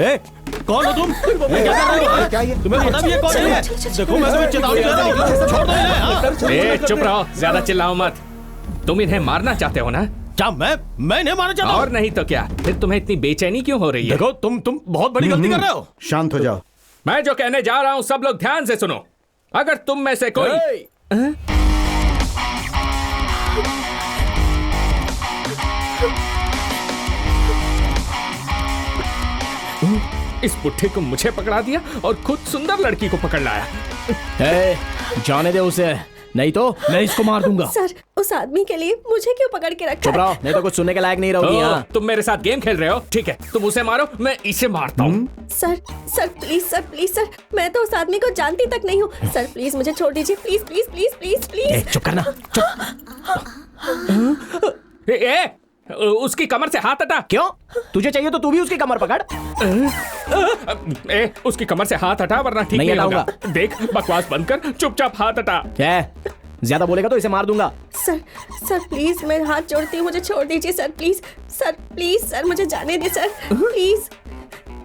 ए, कौन हो तुम? क्या कर रहे हो? क्या ये? तुम्हें पता भी है कौन है? देखो मैं तुम्हें चेतावनी दे रहा हूँ, छोड़ दो इन्हें, हाँ? ए, चुप रहो, ज्यादा चिल्लाओ मत। तुम इन्हें मारना चाहते हो ना? क्या मैं इन्हें मारना चाहता हूँ? और नहीं तो क्या, फिर तुम्हें इतनी बेचैनी क्यों हो रही है? देखो तुम बहुत बड़ी गलती कर रहे हो। शांत हो जाओ। मैं जो कहने जा रहा हूँ सब लोग ध्यान से सुनो। अगर तुम में से कोई इस पुट्ठे को मुझे पकड़ा दिया और खुद सुंदर लड़की को पकड़ लाया। जाने दे उसे, नहीं तो मैं इसको मार दूंगा। सर, उस आदमी के लिए मुझे क्यों पकड़ के रखा? चुप रहो, नहीं तो कुछ सुनने के लायक नहीं रहोगी। यहाँ तुम मेरे साथ गेम खेल रहे हो? ठीक है, तुम उसे मारो, मैं इसे मारता हूँ। सर प्लीज सर, मैं तो उस आदमी को जानती तक नहीं हूँ। सर प्लीज मुझे छोड़ दीजिए, please please please please please. चुप करना, उसकी कमर से हाथ हटा। क्यों? तुझे चाहिए तो तू भी उसकी कमर पकड़। उसकी कमर से हाथ हटा वरना ठीक नहीं होगा। देख, बकवास बंद कर, चुपचाप हाथ हटा। क्या? ज्यादा बोलेगा तो इसे मार दूंगा। सर प्लीज, मैं हाथ जोड़ती हूँ, मुझे छोड़ दीजिए सर, प्लीज सर, मुझे जाने दे sir, please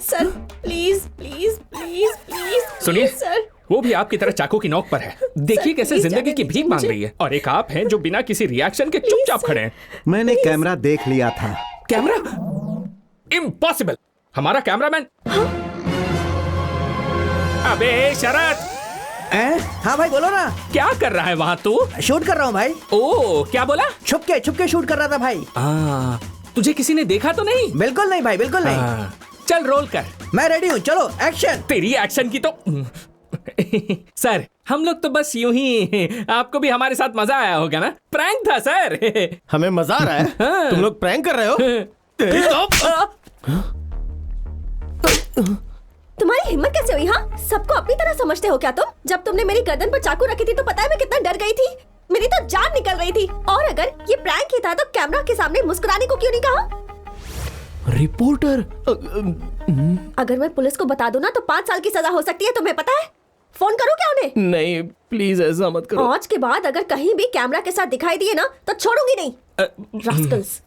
sir, please please please please. सुनिए सर, वो भी आपकी तरह चाकू की नोक पर है। देखिए कैसे प्लीज जिंदगी जाने की भीख दीजिए मांग मुझे। रही है, और एक आप हैं जो बिना किसी रिएक्शन के चुपचाप खड़े हैं। मैंने कैमरा देख लिया था। कैमरा? इम्पॉसिबल। हमारा कैमरामैन। अबे शरद, हाँ भाई बोलो ना। क्या कर रहा है वहाँ तू? शूट कर रहा हूँ भाई। ओ, क्या बोला? छुप के शूट कर रहा था भाई। तुझे किसी ने देखा तो नहीं? बिल्कुल नहीं भाई, बिल्कुल नहीं। चल रोल कर। मैं रेडी हूँ, चलो एक्शन। तेरी एक्शन की तो सर, हम लोग तो बस यूं ही, आपको भी हमारे साथ मजा आया होगा ना? प्रैंक था सर। हमें मजा आ रहा है? हाँ। तुम लोग प्रैंक कर रहे हो? तुम्हारी हिम्मत कैसे हुई? हाँ, सबको अपनी तरह समझते हो क्या तुम? जब तुमने मेरी गर्दन पर चाकू रखी थी तो पता है मैं कितना डर गई थी। मेरी तो जान निकल रही थी। और अगर ये प्रैंक ही था तो कैमरा के सामने मुस्कुराने को क्यों नहीं कहा? रिपोर्टर, अगर मैं पुलिस को बता दूं ना तो 5 साल की सजा हो सकती है, तुम्हें पता है? फोन करूं क्या उन्हें? नहीं प्लीज ऐसा मत करो। आज के बाद अगर कहीं भी कैमरा के साथ दिखाई दिए ना तो छोड़ूंगी नहीं। रास्कल्स।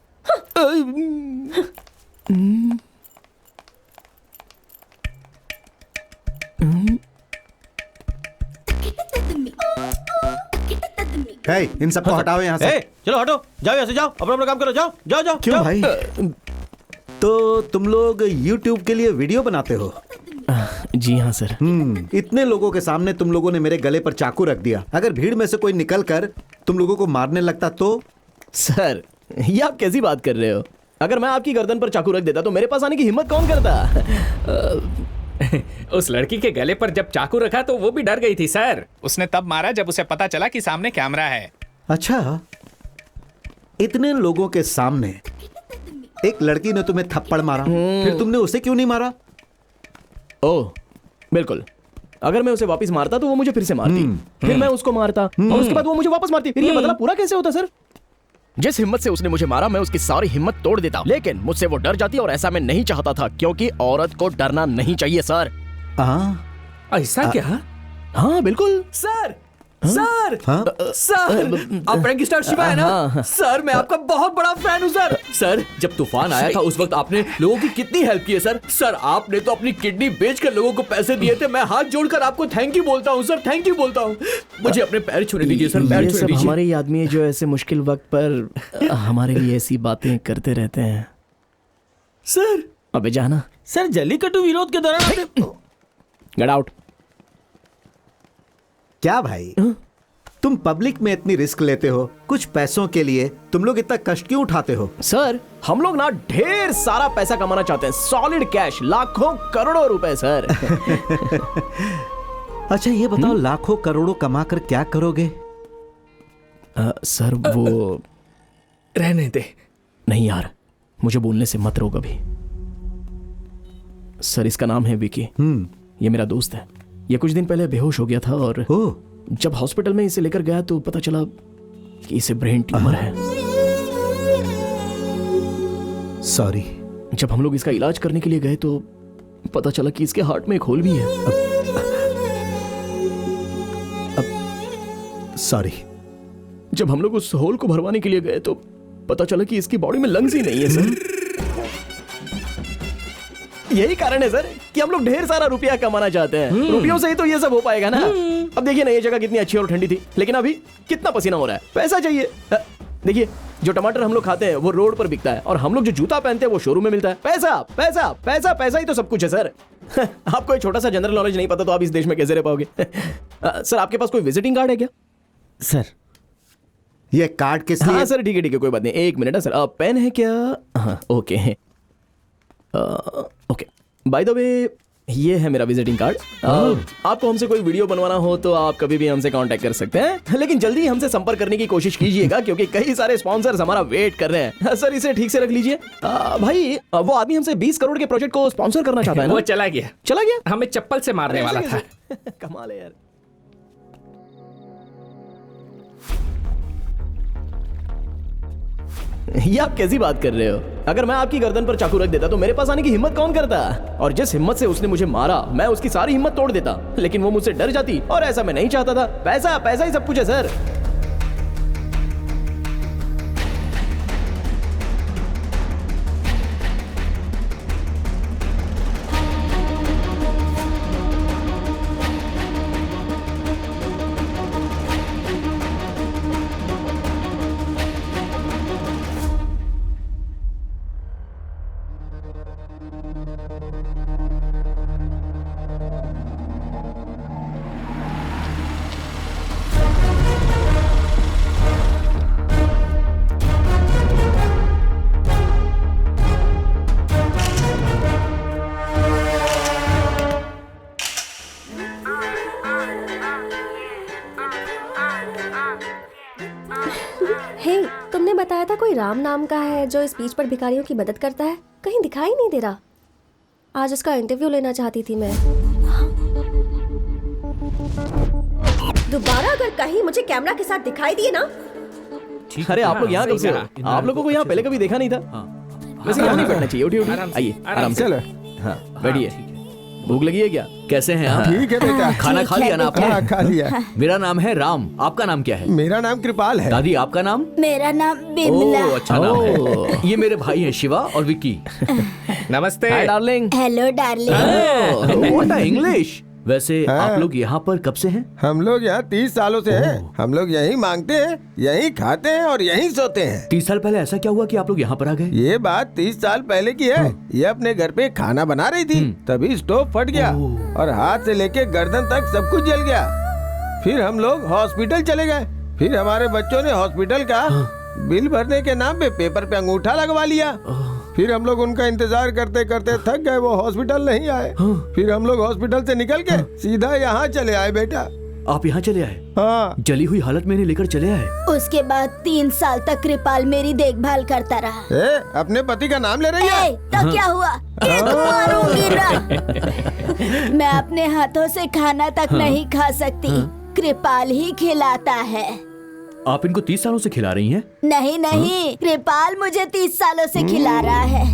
हे, इन सबको हटाओ यहाँ से। चलो हटो, जाओ यहाँ से, जाओ अपना काम करो, जाओ जाओ जाओ। क्यों भाई? तो तुम लोग YouTube के लिए वीडियो बनाते हो? जी हाँ सर। इतने लोगों के सामने तुम लोगों ने मेरे गले पर चाकू रख दिया। अगर भीड़ में से कोई निकल कर तुम लोगों को मारने लगता तो? सर, ये आप कैसी बात कर रहे हो? अगर मैं आपकी गर्दन पर चाकू रख देता तो मेरे पास आने की हिम्मत कौन करता? उस लड़की के गले पर जब चाकू रखा तो वो भी डर गई थी सर। उसने तब मारा जब उसे पता चला कि सामने कैमरा है। अच्छा, इतने लोगों के सामने एक लड़की ने तुम्हें थप्पड़ मारा, फिर तुमने उसे क्यों नहीं मारा? ओह बिल्कुल, अगर मैं उसे वापस मारता तो वो मुझे फिर से मारती, फिर मैं उसको मारता और उसके बाद वो मुझे वापस मारती। फिर ये बदला पूरा कैसे होता सर? जिस हिम्मत से उसने मुझे मारा मैं उसकी सारी हिम्मत तोड़ देता, लेकिन मुझसे वो डर जाती और ऐसा मैं नहीं चाहता था, क्योंकि औरत को डरना नहीं चाहिए सर। ऐसा क्या? हाँ बिल्कुल सर सर सर, आप प्रैंक स्टार शिवा है ना? सर मैं आपका बहुत बड़ा फैन हूँ सर। सर जब तूफान आया था उस वक्त आपने लोगों की कितनी हेल्प की है सर। सर आपने तो अपनी किडनी बेचकर लोगों को पैसे दिए थे। मैं हाथ जोड़कर आपको थैंक यू बोलता हूँ सर, थैंक यू बोलता हूँ। मुझे अपने पैर छूने दीजिए सर, पैर छूने दीजिए। हमारे ही आदमी है जो ऐसे मुश्किल वक्त पर हमारे लिए ऐसी बातें करते रहते हैं। सर अबे जाना सर, जल्लीकट्टू विरोध के दौरान गेट आउट। क्या भाई, तुम पब्लिक में इतनी रिस्क लेते हो कुछ पैसों के लिए? तुम लोग इतना कष्ट क्यों उठाते हो? सर हम लोग ना ढेर सारा पैसा कमाना चाहते हैं, सॉलिड कैश, लाखों करोड़ों रुपए सर। अच्छा ये बताओ, लाखों करोड़ों कमा कर क्या करोगे? सर वो रहने दे। नहीं यार, मुझे बोलने से मत रोक अभी। सर इसका नाम है विकी। ये मेरा दोस्त है। ये कुछ दिन पहले बेहोश हो गया था और जब हॉस्पिटल में इसे लेकर गया तो पता चला कि इसे ब्रेन ट्यूमर है। सॉरी। जब हम लोग इसका इलाज करने के लिए गए तो पता चला कि इसके हार्ट में एक होल भी है। सॉरी। जब हम लोग उस होल को भरवाने के लिए गए तो पता चला कि इसकी बॉडी में लंग्स ही नहीं है सर। यही कारण है सर कि हम लोग ढेर सारा रुपया कमाना चाहते हैं। रुपयों से ही तो ये सब हो पाएगा ना। अब देखिए ना, ये जगह कितनी अच्छी और ठंडी थी, लेकिन अभी कितना पसीना हो रहा है। पैसा चाहिए। देखिए, जो टमाटर हम लोग खाते हैं वो रोड पर बिकता है, और हम लोग जो जूता पहनते हैं वो शोरूम में मिलता है। पैसा पैसा पैसा पैसा ही तो सब कुछ है सर। आपको एक छोटा सा जनरल नॉलेज नहीं पता तो आप इस देश में कैसे रह पाओगे? सर, आपके पास कोई विजिटिंग कार्ड है क्या? सर, ये कार्ड किस लिए? हाँ सर, ठीक है, कोई बात नहीं। एक मिनट है सर। पेन है क्या? हाँ, okay okay. By the way, ये है मेरा विजिटिंग कार्ड। आपको हमसे कोई वीडियो बनवाना हो तो आप कभी भी हमसे कांटेक्ट कर सकते हैं, लेकिन जल्दी हमसे संपर्क करने की कोशिश कीजिएगा क्योंकि कई सारे स्पॉन्सर्स हमारा वेट कर रहे हैं। सर, इसे ठीक से रख लीजिए। भाई, वो आदमी हमसे 20 करोड़ के प्रोजेक्ट को स्पॉन्सर करना चाहता है ना? वो चला गया, हमें चप्पल से मारने वाला था। कमाल है यार। ये आप कैसी बात कर रहे हो? अगर मैं आपकी गर्दन पर चाकू रख देता तो मेरे पास आने की हिम्मत कौन करता? और जिस हिम्मत से उसने मुझे मारा, मैं उसकी सारी हिम्मत तोड़ देता, लेकिन वो मुझसे डर जाती, और ऐसा मैं नहीं चाहता था। पैसा पैसा ही सब कुछ है सर। हे, तुमने बताया था कोई राम नाम का है जो इस बीच पर भिखारियों की मदद करता है। कहीं दिखाई नहीं दे रहा। आज उसका इंटरव्यू लेना चाहती थी मैं। दोबारा अगर कहीं मुझे कैमरा के साथ दिखाई दिए ना। अरे आप लोग यहाँ कब से हो? आप लोगों को यहाँ पहले कभी देखा नहीं था। वैसे यहाँ नहीं बैठना चाहिए। उठिए आइए, आराम से। हाँ, बैठिए। भूख लगी है क्या? कैसे हैं आप? ठीक है बेटा। खाना खा लिया ना आपने? हाँ, खा लिया। मेरा नाम है राम, आपका नाम क्या है? मेरा नाम कृपाल है। दादी, आपका नाम? मेरा नाम बिमला। ओह, अच्छा नाम है। ये मेरे भाई हैं शिवा और विक्की। नमस्ते। Hi darling. Hello darling. What English. वैसे हाँ। आप लोग यहाँ पर कब से हैं? हम लोग यहाँ 30 सालों से हैं। हम लोग यहीं मांगते हैं, यहीं खाते हैं और यहीं सोते हैं। 30 साल पहले ऐसा क्या हुआ कि आप लोग यहाँ पर आ गए? ये बात 30 साल पहले की है। ये अपने घर पे खाना बना रही थी, तभी स्टोव फट गया और हाथ से लेके गर्दन तक सब कुछ जल गया। फिर हम लोग हॉस्पिटल चले गए। फिर हमारे बच्चों ने हॉस्पिटल का बिल भरने के नाम पे पेपर पे अंगूठा लगवा लिया। फिर हम लोग उनका इंतजार करते करते थक गए, वो हॉस्पिटल नहीं आए। फिर हम लोग हॉस्पिटल से निकल के सीधा यहाँ चले आए बेटा। आप यहाँ चले आए? हाँ। जली हुई हालत में इन्हें लेकर चले आए? उसके बाद 3 साल तक कृपाल मेरी देखभाल करता रहा। अपने पति का नाम ले रही है? तो क्या हुआ? ये तो मारूंगी ना। मैं अपने हाथों से खाना तक नहीं खा सकती, कृपाल ही खिलाता है। आप इनको 30 सालों से खिला रही हैं? नहीं नहीं, कृपाल मुझे 30 सालों से खिला रहा है।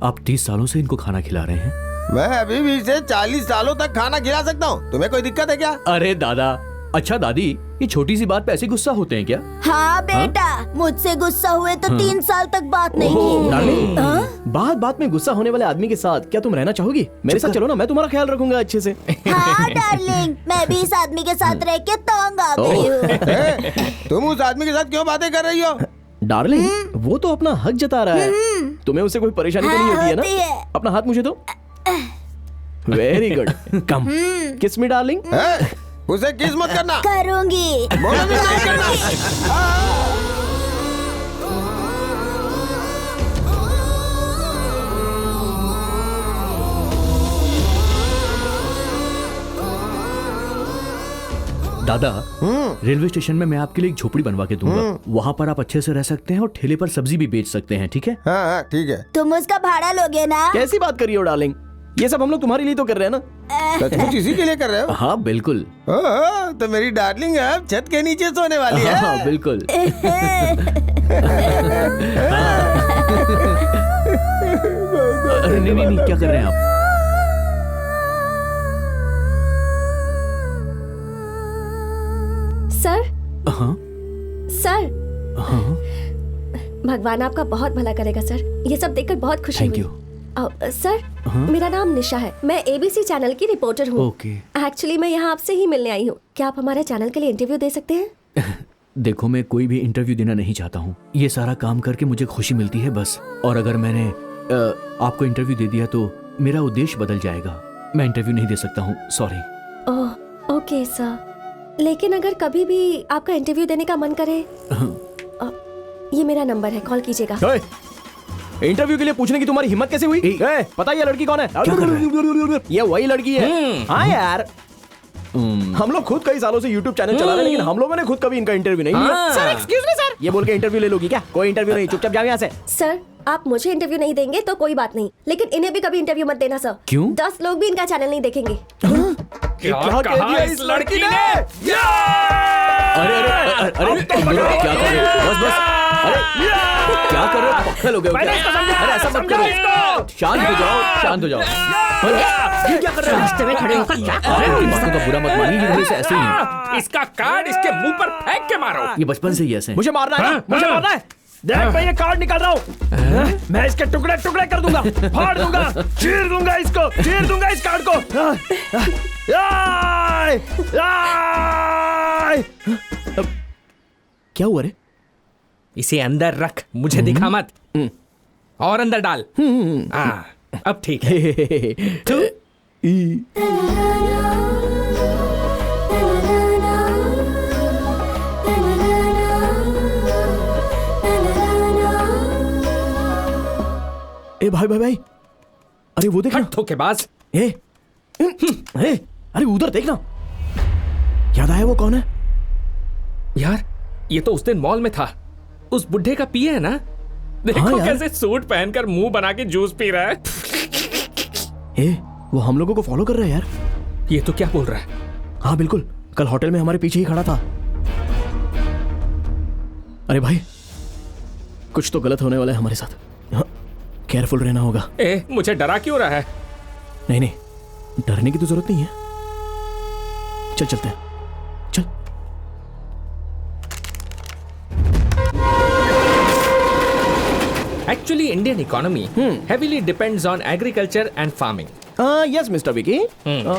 आप 30 सालों से इनको खाना खिला रहे हैं? मैं अभी भी इसे 40 सालों तक खाना खिला सकता हूँ। तुम्हें कोई दिक्कत है क्या? अरे दादा, अच्छा दादी, ये छोटी सी बात पे ऐसे गुस्सा होते हैं क्या? हाँ बेटा, मुझसे गुस्सा हुए तो 3 साल तक बात नहीं की। डार्लिंग, हाँ? बात बात में गुस्सा होने वाले आदमी के साथ क्या तुम रहना चाहोगी? मेरे साथ चलो ना, मैं तुम्हारा ख्याल रखूंगा अच्छे से। हाँ डार्लिंग, मैं भी इस आदमी के साथ रह के तंग आ गई हूँ। तुम उस आदमी के साथ क्यों बातें कर रही हो? डार्लिंग, वो तो अपना हक जता रहा है। तुम्हें उससे कोई परेशानी तो नहीं होती है ना? होती है। अपना हाथ मुझे दो। Very good. कम किस मी डार्लिंग। उसे किस मत करना। करूंगी। बोलो नहीं करना। दादा, रेलवे स्टेशन में मैं आपके लिए एक झोपड़ी बनवा के दूंगा। वहाँ पर आप अच्छे से रह सकते हैं और ठेले पर सब्जी भी बेच सकते हैं, ठीक है? हाँ, ठीक है। तुम उसका भाड़ा लोगे ना? कैसी बात करी हो डार्लिंग? ये सब हम लोग तुम्हारे लिए तो कर रहे हैं ना। सचमुच इसी के लिए कर रहे हो? हाँ बिल्कुल। तो मेरी डार्लिंग अब छत के नीचे सोने वाली है। हाँ बिल्कुल। अरे नहीं नहीं नहीं, क्या कर रहे हैं आप? सर हाँ सर, हाँ, भगवान आपका बहुत भला करेगा सर। ये सब देखकर बहुत खुशी थैंक हुई। यू। सर, मेरा नाम निशा है, मैं एबीसी चैनल की रिपोर्टर हूँ। ओके। एक्चुअली मैं यहाँ आपसे ही मिलने आई हूँ। क्या आप हमारे चैनल के लिए इंटरव्यू दे सकते हैं? देखो, मैं कोई भी इंटरव्यू देना नहीं चाहता हूँ। ये सारा काम करके मुझे खुशी मिलती है बस। और अगर मैंने आपको इंटरव्यू दे दिया तो मेरा उद्देश्य बदल जाएगा। मैं इंटरव्यू नहीं दे सकता हूँ, सॉरी। ओह ओके सर, लेकिन अगर कभी भी आपका इंटरव्यू देने का मन करे, ये मेरा नंबर है, कॉल कीजिएगा। इंटरव्यू के लिए पूछने की तुम्हारी हिम्मत कैसे हुई? पता है ये लड़की कौन है? ये वही लड़की है। हाँ यार, हम लोग खुद कई सालों से YouTube चैनल चला रहे हैं, लेकिन हम लोगों ने खुद कभी इनका इंटरव्यू नहीं लिया। सर एक्सक्यूज मी सर, ये बोल के इंटरव्यू ले लोगी क्या? कोई इंटरव्यू नहीं, चुपचाप जाओ यहाँ से। सर, आप मुझे इंटरव्यू नहीं देंगे तो कोई बात नहीं, लेकिन इन्हें भी कभी इंटरव्यू मत देना सर। क्यों? 10 लोग भी इनका चैनल नहीं देखेंगे। क्या कहा इस लड़की ने? अरे अरे अरे अरे, तुम लोग क्या कर रहे हो? बस बस, अरे क्या कर रहे हो? पागल हो गए हो क्या? अरे ऐसा मत करो, शांत हो जाओ, शांत हो जाओ। ये क्या कर रहे हो? रास्ते में खड़े होकर क्या कर रहे हो? आपकी बातों का बुरा मत मानिए, ये मेरे से ऐसे ही है। इसका कार्ड इसके मुंह पर फेंक के मारो। ये बचपन से ही ऐसे हैं। मुझे मारना है, मुझे मारना है। देख मैं ये कार्ड निकाल रहा हूँ, मैं इसके टुकड़े टुकड़े कर दूंगा, फाड़ दूंगा, चीर दूंगा इसको, चीर दूंगा इस कार्ड को। क्या हुआ रे? इसे अंदर रख, मुझे दिखा मत। और अंदर डाल। अब ठीक है। ए भाई भाई भाई, अरे वो देखना। धोखेबाज। ए, अरे उधर देखना। याद आया वो कौन है? यार, ये तो उस दिन मॉल में था। उस बुढ़े का पिए है ना? देखो हाँ यार। कैसे सूट पहनकर मुंह बना के जूस पी रहा है। ए, वो हम लोगों को फॉलो कर रहा है यार। ये तो क्या बोल रहा है? हाँ बिल्कुल, कल होटल में हमारे पीछे ही खड़ा था। अरे भाई, कुछ तो गलत होने वाला है हमारे साथ। हाँ, केयरफुल रहना होगा। मुझे डरा क्यों रहा है? नहीं नहीं, डरने की तो जरूरत नहीं है। चल चलते हैं, चल। Actually, Indian economy heavily depends on agriculture and farming. Yes mister Vicky,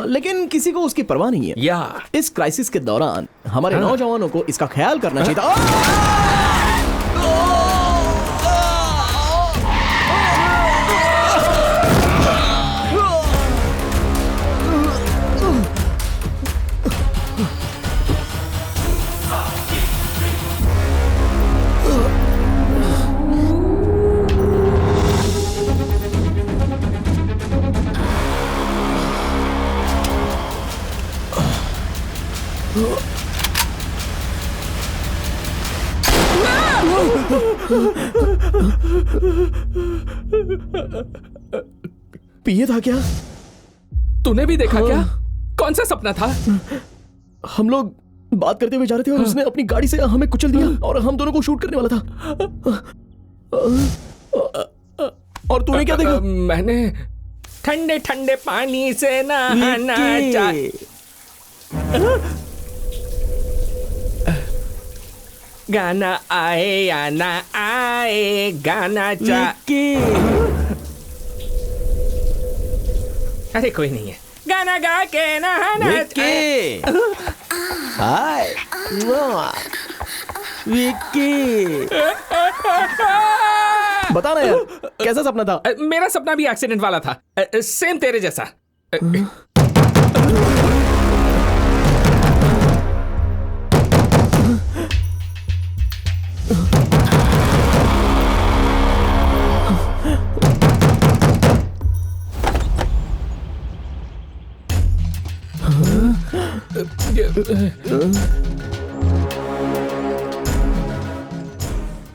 लेकिन किसी को उसकी परवाह नहीं है। या इस क्राइसिस के दौरान हमारे नौजवानों को इसका ख्याल करना चाहिए था। पिए था क्या? तूने भी देखा क्या? कौन सा सपना था? हम लोग बात करते हुए जा रहे थे और उसने अपनी गाड़ी से हमें कुचल दिया और हम दोनों को शूट करने वाला था। और तूने क्या देखा? मैंने ठंडे ठंडे पानी से नहाना चाहिए। गाना आए या ना आए, गाना अरे कोई नहीं है, गाना गा के नहाना विक्की, हाय, विक्की। बता ना यार, कैसा सपना था? मेरा सपना भी एक्सीडेंट वाला था, सेम तेरे जैसा।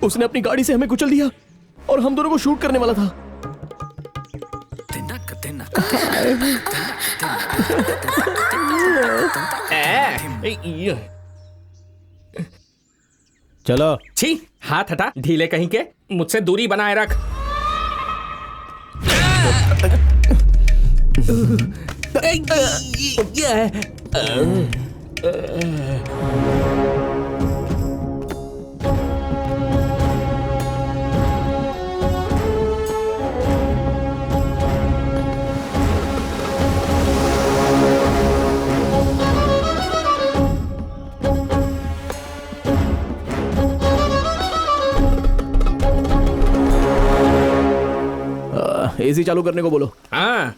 उसने अपनी गाड़ी से हमें कुचल दिया और हम दोनों को शूट करने वाला था। चलो। छी, हाथ हटा ढीले कहीं के। मुझसे दूरी बनाए रख। एसी चालू करने को बोलो। हाँ,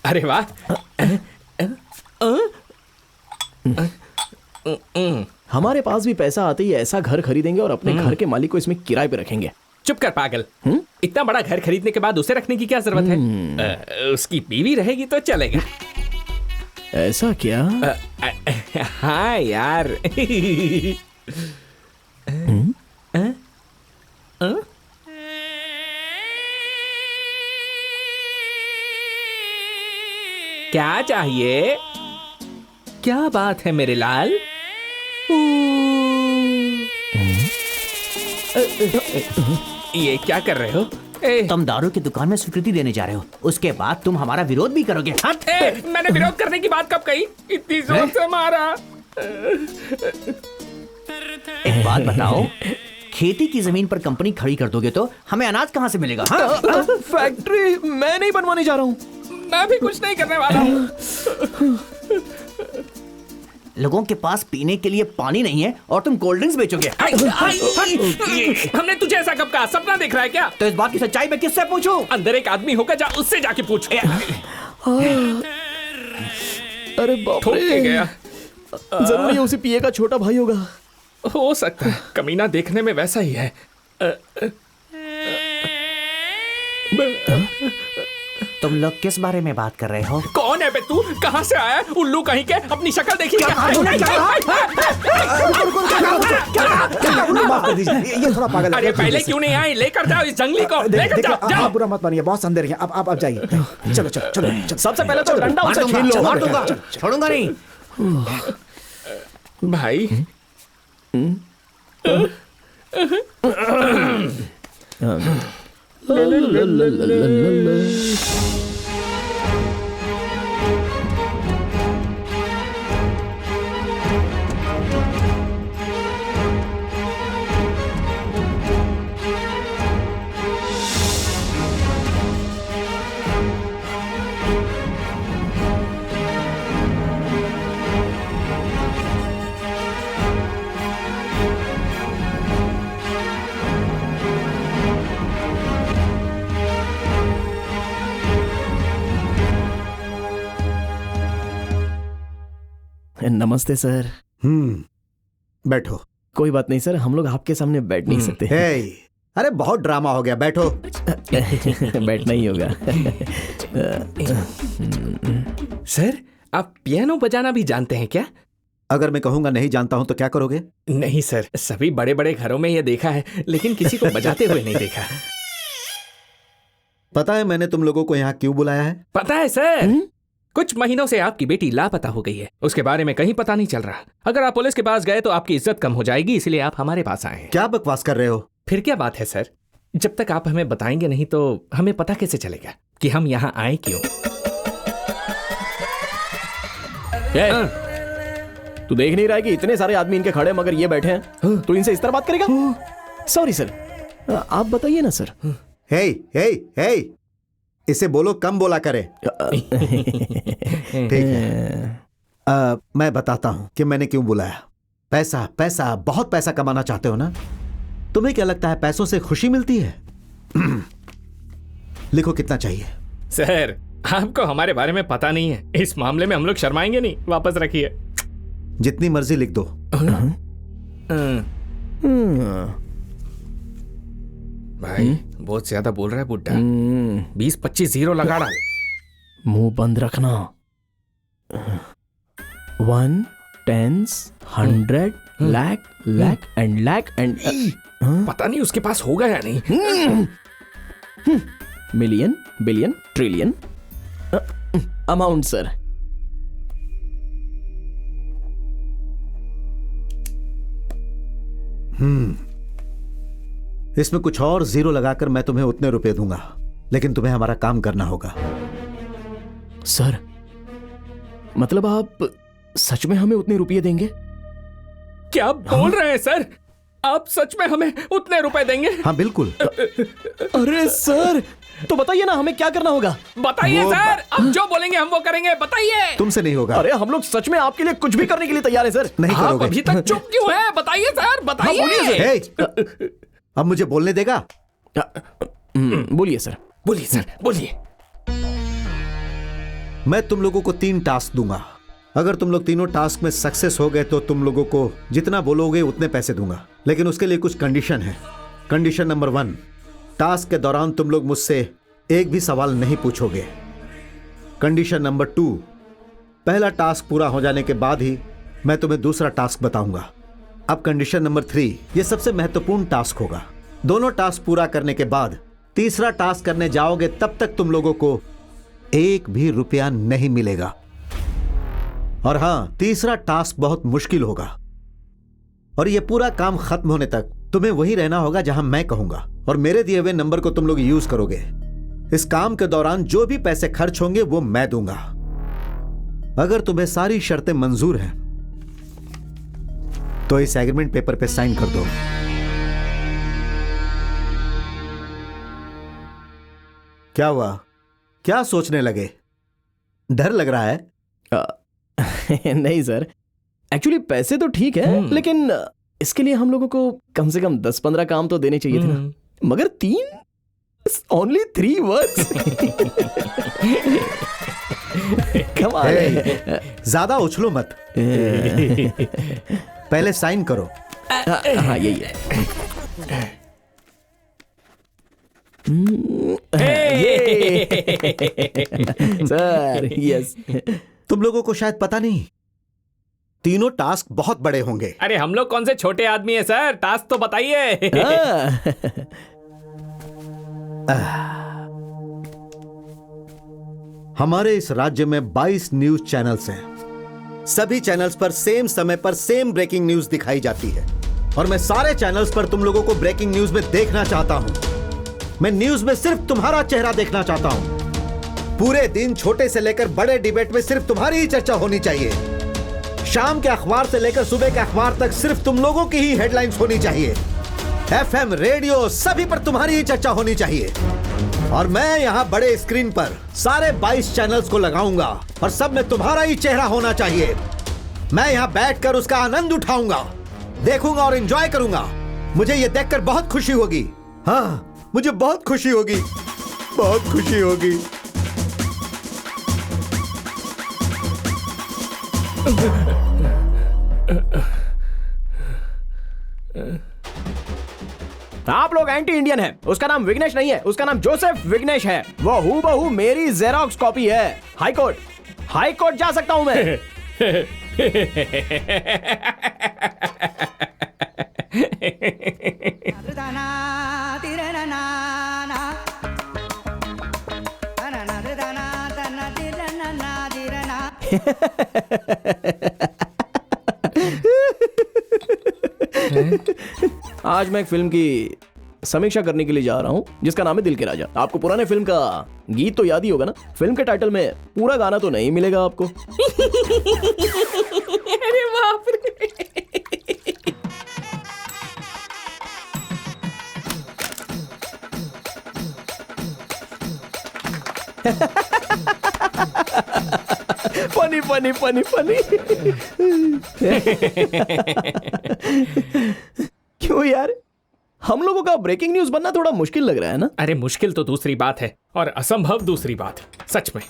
अरे वाह। हमारे पास भी पैसा आते ही ऐसा घर खरीदेंगे और अपने घर के मालिक को इसमें किराए पे रखेंगे। चुप कर पागल। इतना बड़ा घर खरीदने के बाद उसे रखने की क्या जरूरत है? उसकी बीवी रहेगी तो चलेगा। ऐसा क्या? हाँ यार। क्या चाहिए? क्या बात है मेरे लाल? ये क्या कर रहे हो? तुम दारू की दुकान में स्वीकृति देने जा रहे हो, उसके बाद तुम हमारा विरोध भी करोगे। मैंने विरोध करने की बात कब कही? इतनी जोर से मारा। एक बात बताओ, खेती की जमीन पर कंपनी खड़ी कर दोगे तो हमें अनाज कहाँ से मिलेगा? हाँ? फैक्ट्री मैं नहीं बनवाने जा रहा हूँ। मैं भी कुछ नहीं करने वाला हूँ। लोगों के पास पीने के लिए पानी नहीं है और तुम कोल्ड ड्रिंक्स बेचोगे। हमने तुझे ऐसा कब कहा? सपना देख रहा है क्या? तो इस बात की सच्चाई मैं किससे पूछूं? अंदर एक आदमी होगा, जा उससे जाके पूछ। अरे बाप ठोक के रे, गया। जरूर ये उसी पिए का छोटा भाई होगा। हो सकता है, कमीना देखने में वैसा ही है। तुम लोग किस बारे में बात कर रहे हो? कौन है बे तू? कहाँ से आया? उल्लू कहीं के? अपनी शक्ल देखी क्या? माफ कर दीजिए, ये थोड़ा पागल है। अरे पहले क्यों नहीं आए? लेकर जाओ इस जंगली को, लेकर जाओ। आप बुरा मत मानिए, बहुत अंधेर है। आप जाइए। चलो चलो चलो। सबसे पहले तो डंडा उसे छीन लो। मार दूंगा, छोड़ूंगा नहीं। भाई नमस्ते सर। बैठो। कोई बात नहीं सर, हम लोग आपके सामने बैठ नहीं सकते। हे, अरे बहुत ड्रामा हो गया, बैठो। बैठना ही होगा। सर, आप पियानो बजाना भी जानते हैं क्या? अगर मैं कहूंगा नहीं जानता हूं तो क्या करोगे? नहीं सर, सभी बड़े बड़े घरों में ये देखा है, लेकिन किसी को बजाते हुए नहीं देखा। पता है मैंने तुम लोगों को यहाँ क्यों बुलाया है? पता है सर, कुछ महीनों से आपकी बेटी लापता हो गई है। उसके बारे में कहीं पता नहीं चल रहा। अगर आप पुलिस के पास गए तो आपकी इज्जत कम हो जाएगी, इसलिए आप हमारे पास आए हैं। क्या बकवास कर रहे हो? फिर क्या बात है सर? जब तक आप हमें बताएंगे नहीं तो हमें पता कैसे चलेगा कि हम यहाँ आए क्यों? तू देख नहीं रहा है कि इतने सारे आदमी इनके खड़े मगर ये बैठे हैं? तू इनसे इस तरह बात करेगा? सॉरी सर, आप बताइए ना सर। हे हे हे, इसे बोलो कम बोला करे। ठीक है, मैं बताता हूं कि मैंने क्यों बुलाया। पैसा पैसा, बहुत पैसा कमाना चाहते हो ना? तुम्हें क्या लगता है पैसों से खुशी मिलती है? लिखो कितना चाहिए। सर, आपको हमारे बारे में पता नहीं है, इस मामले में हम लोग शर्माएंगे नहीं। वापस रखिए। जितनी मर्जी लिख दो। भाई बहुत ज्यादा बोल रहा है बुड्ढा। 20-25 जीरो लगा डाल। मुंह बंद रखना। 1 10 100 लाख एंड पता नहीं उसके पास होगा या नहीं। Million billion trillion amount sir. इसमें कुछ और जीरो लगाकर मैं तुम्हें उतने रुपए दूंगा, लेकिन तुम्हें हमारा काम करना होगा। सर, मतलब आप सच में हमें उतने रुपये देंगे? क्या बोल रहे हैं सर? आप सच में हमें उतने रुपए देंगे? हाँ बिल्कुल। अरे सर, तो बताइए ना हमें क्या करना होगा। बताइए सर, आप जो बोलेंगे हम वो करेंगे, बताइए। तुमसे नहीं होगा। अरे हम लोग सच में आपके लिए कुछ भी करने के लिए तैयार है सर। नहीं आप करोगे। अभी तक चुप क्यों है? बताइए सर, बताइए। हे, अब मुझे बोलने देगा? बोलिए सर। बोलिए सर, बोलिए। मैं तुम लोगों को 3 टास्क दूंगा। अगर तुम लोग तीनों टास्क में सक्सेस हो गए तो तुम लोगों को जितना बोलोगे उतने पैसे दूंगा, लेकिन उसके लिए कुछ कंडीशन है। कंडीशन नंबर 1, टास्क के दौरान तुम लोग मुझसे एक भी सवाल नहीं पूछोगे। कंडीशन नंबर 2, पहला टास्क पूरा हो जाने के बाद ही मैं तुम्हें दूसरा टास्क बताऊंगा। अब कंडीशन नंबर 3, यह सबसे महत्वपूर्ण टास्क होगा। दोनों टास्क पूरा करने के बाद तीसरा टास्क करने जाओगे, तब तक तुम लोगों को एक भी रुपया नहीं मिलेगा। और हां, तीसरा टास्क बहुत मुश्किल होगा और यह पूरा काम खत्म होने तक तुम्हें वही रहना होगा जहां मैं कहूंगा, और मेरे दिए हुए नंबर को तुम लोग यूज करोगे। इस काम के दौरान जो भी पैसे खर्च होंगे वो मैं दूंगा। अगर तुम्हें सारी शर्तें मंजूर हैं तो इस एग्रीमेंट पेपर पे साइन कर दो। क्या हुआ? क्या सोचने लगे? डर लग रहा है? नहीं सर, एक्चुअली पैसे तो ठीक है, लेकिन इसके लिए हम लोगों को कम से कम 10-15 काम तो देने चाहिए थे ना। मगर 3, ओनली 3 वर्ड्स। कमाल है। ज्यादा उछलो मत, पहले साइन करो। हाँ यही है। Sir yes. तुम लोगों को शायद पता नहीं, तीनों टास्क बहुत बड़े होंगे। अरे हम लोग कौन से छोटे आदमी हैं सर, टास्क तो बताइए। हमारे इस राज्य में 22 न्यूज चैनल्स हैं। सभी चैनल्स पर सेम समय पर सेम ब्रेकिंग न्यूज दिखाई जाती है, और मैं सारे चैनल्स पर तुम लोगों को ब्रेकिंग न्यूज में देखना चाहता हूं। मैं न्यूज में सिर्फ तुम्हारा चेहरा देखना चाहता हूं। पूरे दिन छोटे से लेकर बड़े डिबेट में सिर्फ तुम्हारी ही चर्चा होनी चाहिए। शाम के अखबार से लेकर सुबह के अखबार तक सिर्फ तुम लोगों की ही हेडलाइंस होनी चाहिए। FM, रेडियो, सभी पर तुम्हारी ही चर्चा होनी चाहिए। और मैं यहाँ बड़े स्क्रीन पर सारे 22 चैनल्स को लगाऊंगा और सब में तुम्हारा ही चेहरा होना चाहिए। मैं यहाँ बैठकर उसका आनंद उठाऊंगा, देखूंगा और एंजॉय करूंगा। मुझे ये देखकर बहुत खुशी होगी। हाँ, मुझे बहुत खुशी होगी, बहुत खुशी होगी। आप लोग एंटी इंडियन हैं। उसका नाम विघ्नेश नहीं है, उसका नाम जोसेफ विघ्नेश है। वो हूबहू मेरी जेरोक्स कॉपी है। हाई कोर्ट जा सकता हूं मैं। आज मैं एक फिल्म की समीक्षा करने के लिए जा रहा हूं जिसका नाम है दिल के राजा। आपको पुराने फिल्म का गीत तो याद ही होगा ना। फिल्म के टाइटल में पूरा गाना तो नहीं मिलेगा आपको। अरे बाप रे। Funny funny funny funny. क्यों यार, हम लोगों का ब्रेकिंग न्यूज बनना थोड़ा मुश्किल लग रहा है ना? अरे मुश्किल तो दूसरी बात है और असंभव दूसरी बात। सच में।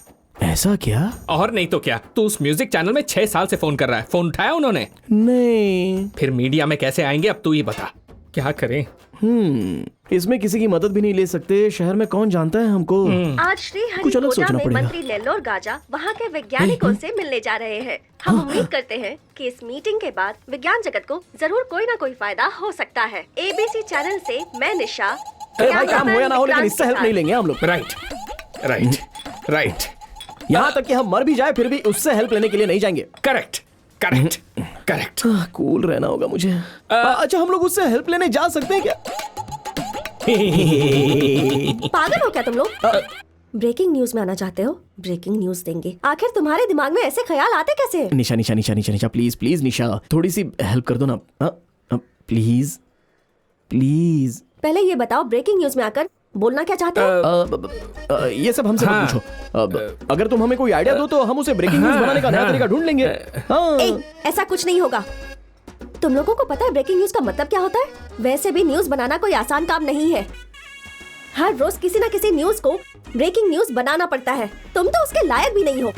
ऐसा क्या? और नहीं तो क्या। तू उस म्यूजिक चैनल में 6 साल से फोन कर रहा है। फोन उठाया उन्होंने? नहीं। फिर मीडिया में कैसे आएंगे अब तू ही बता। क्या करें? इसमें किसी की मदद भी नहीं ले सकते। शहर में कौन जानता है हमको। आज श्री कुछ अलग हरिकोटा सोचना में पड़ेगा। मंत्री नेल्लोर गाजा वहाँ के वैज्ञानिकों से मिलने जा रहे हैं। हम उम्मीद करते हैं कि इस मीटिंग के बाद विज्ञान जगत को जरूर कोई ना कोई फायदा हो सकता है। ABC चैनल से मैं निशा। अरे भाई, काम हो या ना हो, लेकिन इससे हेल्प नहीं लेंगे हम लोग। राइट। यहाँ तक कि हम मर भी जाए फिर भी उससे हेल्प लेने के लिए नहीं जाएंगे। Correct correct. कूल रहना होगा मुझे। अच्छा, हम लोग उससे हेल्प लेने जा सकते हैं क्या? पागल हो क्या तुम लोग? ब्रेकिंग न्यूज में आना चाहते हो? ब्रेकिंग न्यूज देंगे। आखिर तुम्हारे दिमाग में ऐसे ख्याल आते कैसे हैं? निशा निशा निशा निशा निशा, प्लीज प्लीज निशा, थोड़ी सी हेल्प कर दो ना, प्लीज प्लीज। पहले ये बताओ, ब्रेकिंग न्यूज में आकर बोलना क्या चाहते हो? ये सब हमसे मत पूछो। अगर तुम हमें कोई आइडिया दो तो हम उसे ब्रेकिंग न्यूज बनाने का नया तरीका ढूंढ लेंगे। ऐसा कुछ नहीं होगा। तुम लोगों को पता है ब्रेकिंग न्यूज का मतलब क्या होता है? वैसे भी न्यूज बनाना कोई आसान काम नहीं है। हर रोज किसी न किसी न्यूज को ब्रेकिंग न्यूज बनाना पड़ता है। तुम तो उसके लायक भी नहीं हो।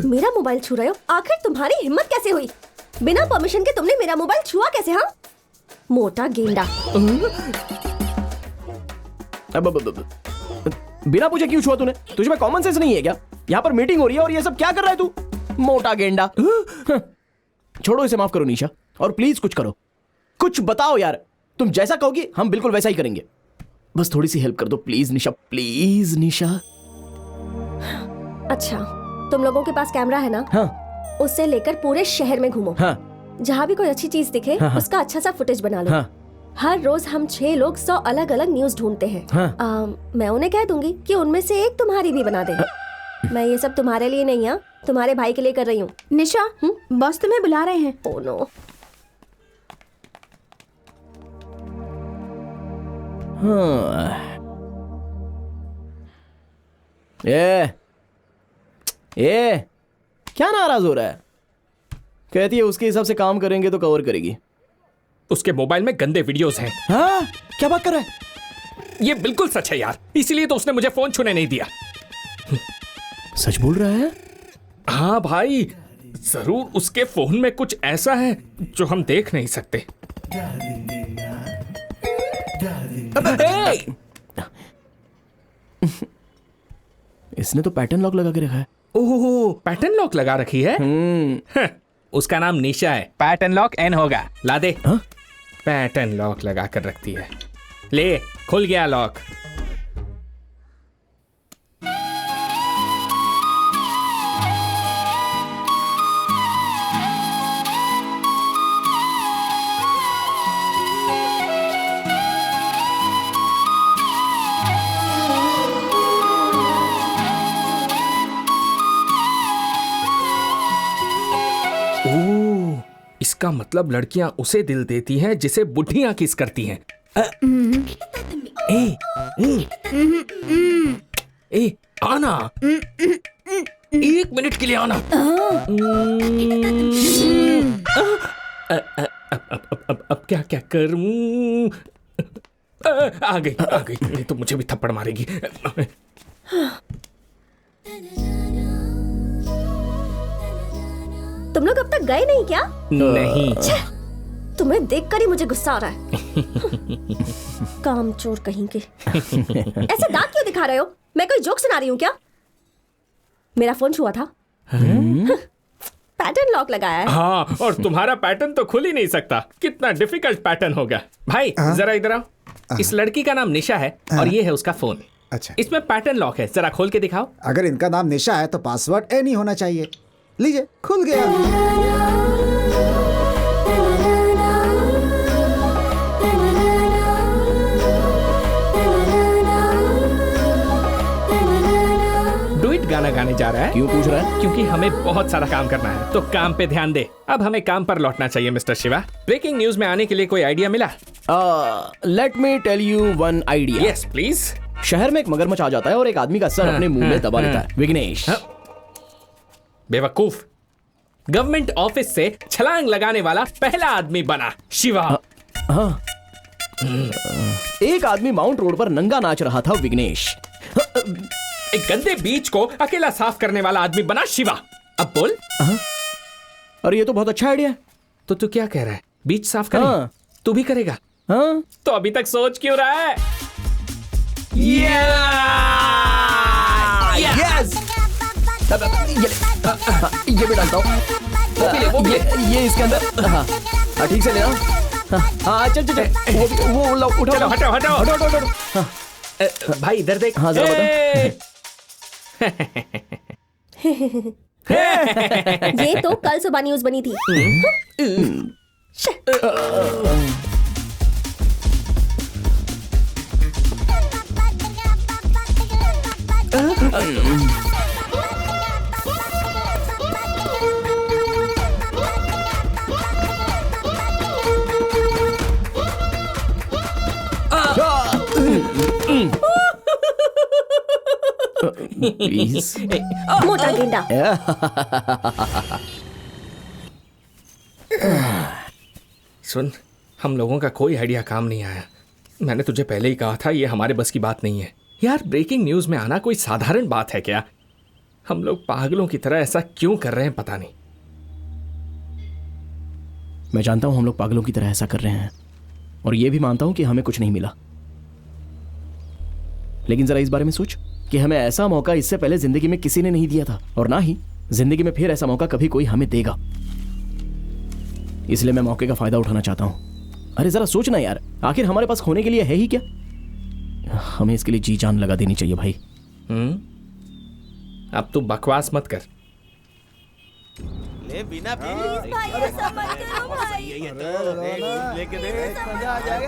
मेरा मोबाइल छू रहे हो? आखिर तुम्हारी हिम्मत कैसे हुई? बिना परमिशन के तुमने मेरा मोबाइल छुआ कैसे? हाँ, मोटा गेंडा। बिना पूछे क्यों छुआ तूने? तुझे में कॉमन सेंस नहीं है क्या? यहाँ पर मीटिंग हो रही है और ये सब क्या कर रहा है तू? मोटा गेंडा। छोड़ो इसे, माफ करो निशा, और प्लीज कुछ करो, कुछ बताओ यार। तुम जैसा कहोगी हम बिल्कुल वैसा ही करेंगे। बस थोड़ी सी हेल्प कर दो प्लीज निशा, प्लीज निशा। अच्छा, तुम लोगों के पास कैमरा है ना? हाँ। उससे लेकर पूरे शहर में घूमो। हाँ। जहाँ भी कोई अच्छी चीज दिखे, हाँ। उसका अच्छा सा फुटेज बना लो। हाँ। हर रोज हम 6 लोग 100 अलग अलग न्यूज ढूंढते हैं। हाँ। मैं उन्हें कह दूंगी कि उनमें से एक तुम्हारी भी बना दे। मैं ये सब तुम्हारे लिए नहीं, हाँ, तुम्हारे भाई के लिए कर रही हूँ। निशा, बॉस तुम्हें बुला रहे हैं। Oh no. ये क्या नाराज हो रहा है? कहती है उसके हिसाब से काम करेंगे तो कवर करेगी। उसके मोबाइल में गंदे वीडियोस हैं। हाँ? क्या बात कर रहा है? ये बिल्कुल सच है यार, इसीलिए तो उसने मुझे फोन छूने नहीं दिया। सच बोल रहा है? हाँ भाई, जरूर उसके फोन में कुछ ऐसा है जो हम देख नहीं सकते। इसने तो पैटर्न लॉक लगा के रखा है। ओह, पैटर्न लॉक लगा रखी है। उसका नाम निशा है। पैटर्न लॉक एन होगा। ला दे। पैटर्न लॉक लगा कर रखती है। ले, खुल गया लॉक। इसका मतलब लड़कियां उसे दिल देती हैं जिसे बुढ़ियां किस करती हैं। ए, आना। 1 मिनट के लिए आना। अब क्या क्या करूं? आ गई नहीं तो मुझे भी थप्पड़ मारेगी। तुम लोग अब तक गए नहीं क्या? नहीं। तुम्हें देखकर ही मुझे गुस्सा आ रहा है। कामचोर कहीं के। ऐसे दांत क्यों दिखा रहे हो? मैं कोई जोक सुना रही हूँ क्या? मेरा फोन छुआ था। पैटर्न लॉक लगाया है। हाँ, और तुम्हारा पैटर्न तो खुल ही नहीं सकता। कितना डिफिकल्ट पैटर्न होगा। भाई जरा इधर आओ। इस लड़की का नाम निशा है और ये है उसका फोन। अच्छा, इसमें पैटर्न लॉक है, जरा खोल के दिखाओ। अगर इनका नाम निशा है तो पासवर्ड ए नहीं होना चाहिए। लीजिए, खुल गया। डुइट गाना गाने जा रहा है। क्यों पूछ रहा है? क्योंकि हमें बहुत सारा काम करना है, तो काम पे ध्यान दे। अब हमें काम पर लौटना चाहिए मिस्टर शिवा। ब्रेकिंग न्यूज में आने के लिए कोई आइडिया मिला? Let me tell you one idea. Yes please. शहर में एक मगरमच्छ आ जाता है और एक आदमी का सर अपने मुंह में दबा लेता है। विघ्नेश। बेवकूफ। गवर्नमेंट ऑफिस से छलांग लगाने वाला पहला आदमी बना शिवा। हाँ। एक आदमी माउंट रोड पर नंगा नाच रहा था। विघ्नेश। एक गंदे बीच को अकेला साफ करने वाला आदमी बना शिवा। अब बोल। अरे ये तो बहुत अच्छा आइडिया है। तो तू क्या कह रहा है? बीच साफ करें? हाँ। तू भी करेगा? हाँ। तो अभी तक सोच क्यों रहा है? यस। ये भी डालता हूँ। ये इसके अंदर। हाँ, ठीक से लेना। हाँ, चल चल चल। वो उठाओ। हटाओ हटाओ हटाओ हटाओ। भाई इधर देख। हाँ, जरा बता। ये तो कल सुबह न्यूज बनी थी। प्लीज। मोटा गेंडा। सुन, हम लोगों का कोई आइडिया काम नहीं आया। मैंने तुझे पहले ही कहा था ये हमारे बस की बात नहीं है। यार, ब्रेकिंग न्यूज में आना कोई साधारण बात है क्या? हम लोग पागलों की तरह ऐसा क्यों कर रहे हैं पता नहीं। मैं जानता हूं हम लोग पागलों की तरह ऐसा कर रहे हैं, और ये भी मानता हूं कि हमें कुछ नहीं मिला। लेकिन जरा इस बारे में सोच कि हमें ऐसा मौका इससे पहले जिंदगी में किसी ने नहीं दिया था, और ना ही जिंदगी में फिर ऐसा मौका कभी कोई हमें देगा। इसलिए मैं मौके का फायदा उठाना चाहता हूं। अरे जरा सोचना यार, आखिर हमारे पास खोने के लिए है ही क्या? हमें इसके लिए जी जान लगा देनी चाहिए भाई। अब तू बकवास मत कर। ले बिना प्लीज भाई, ऐसा मत करो भाई। लेके दे, मजा आ जाएगा।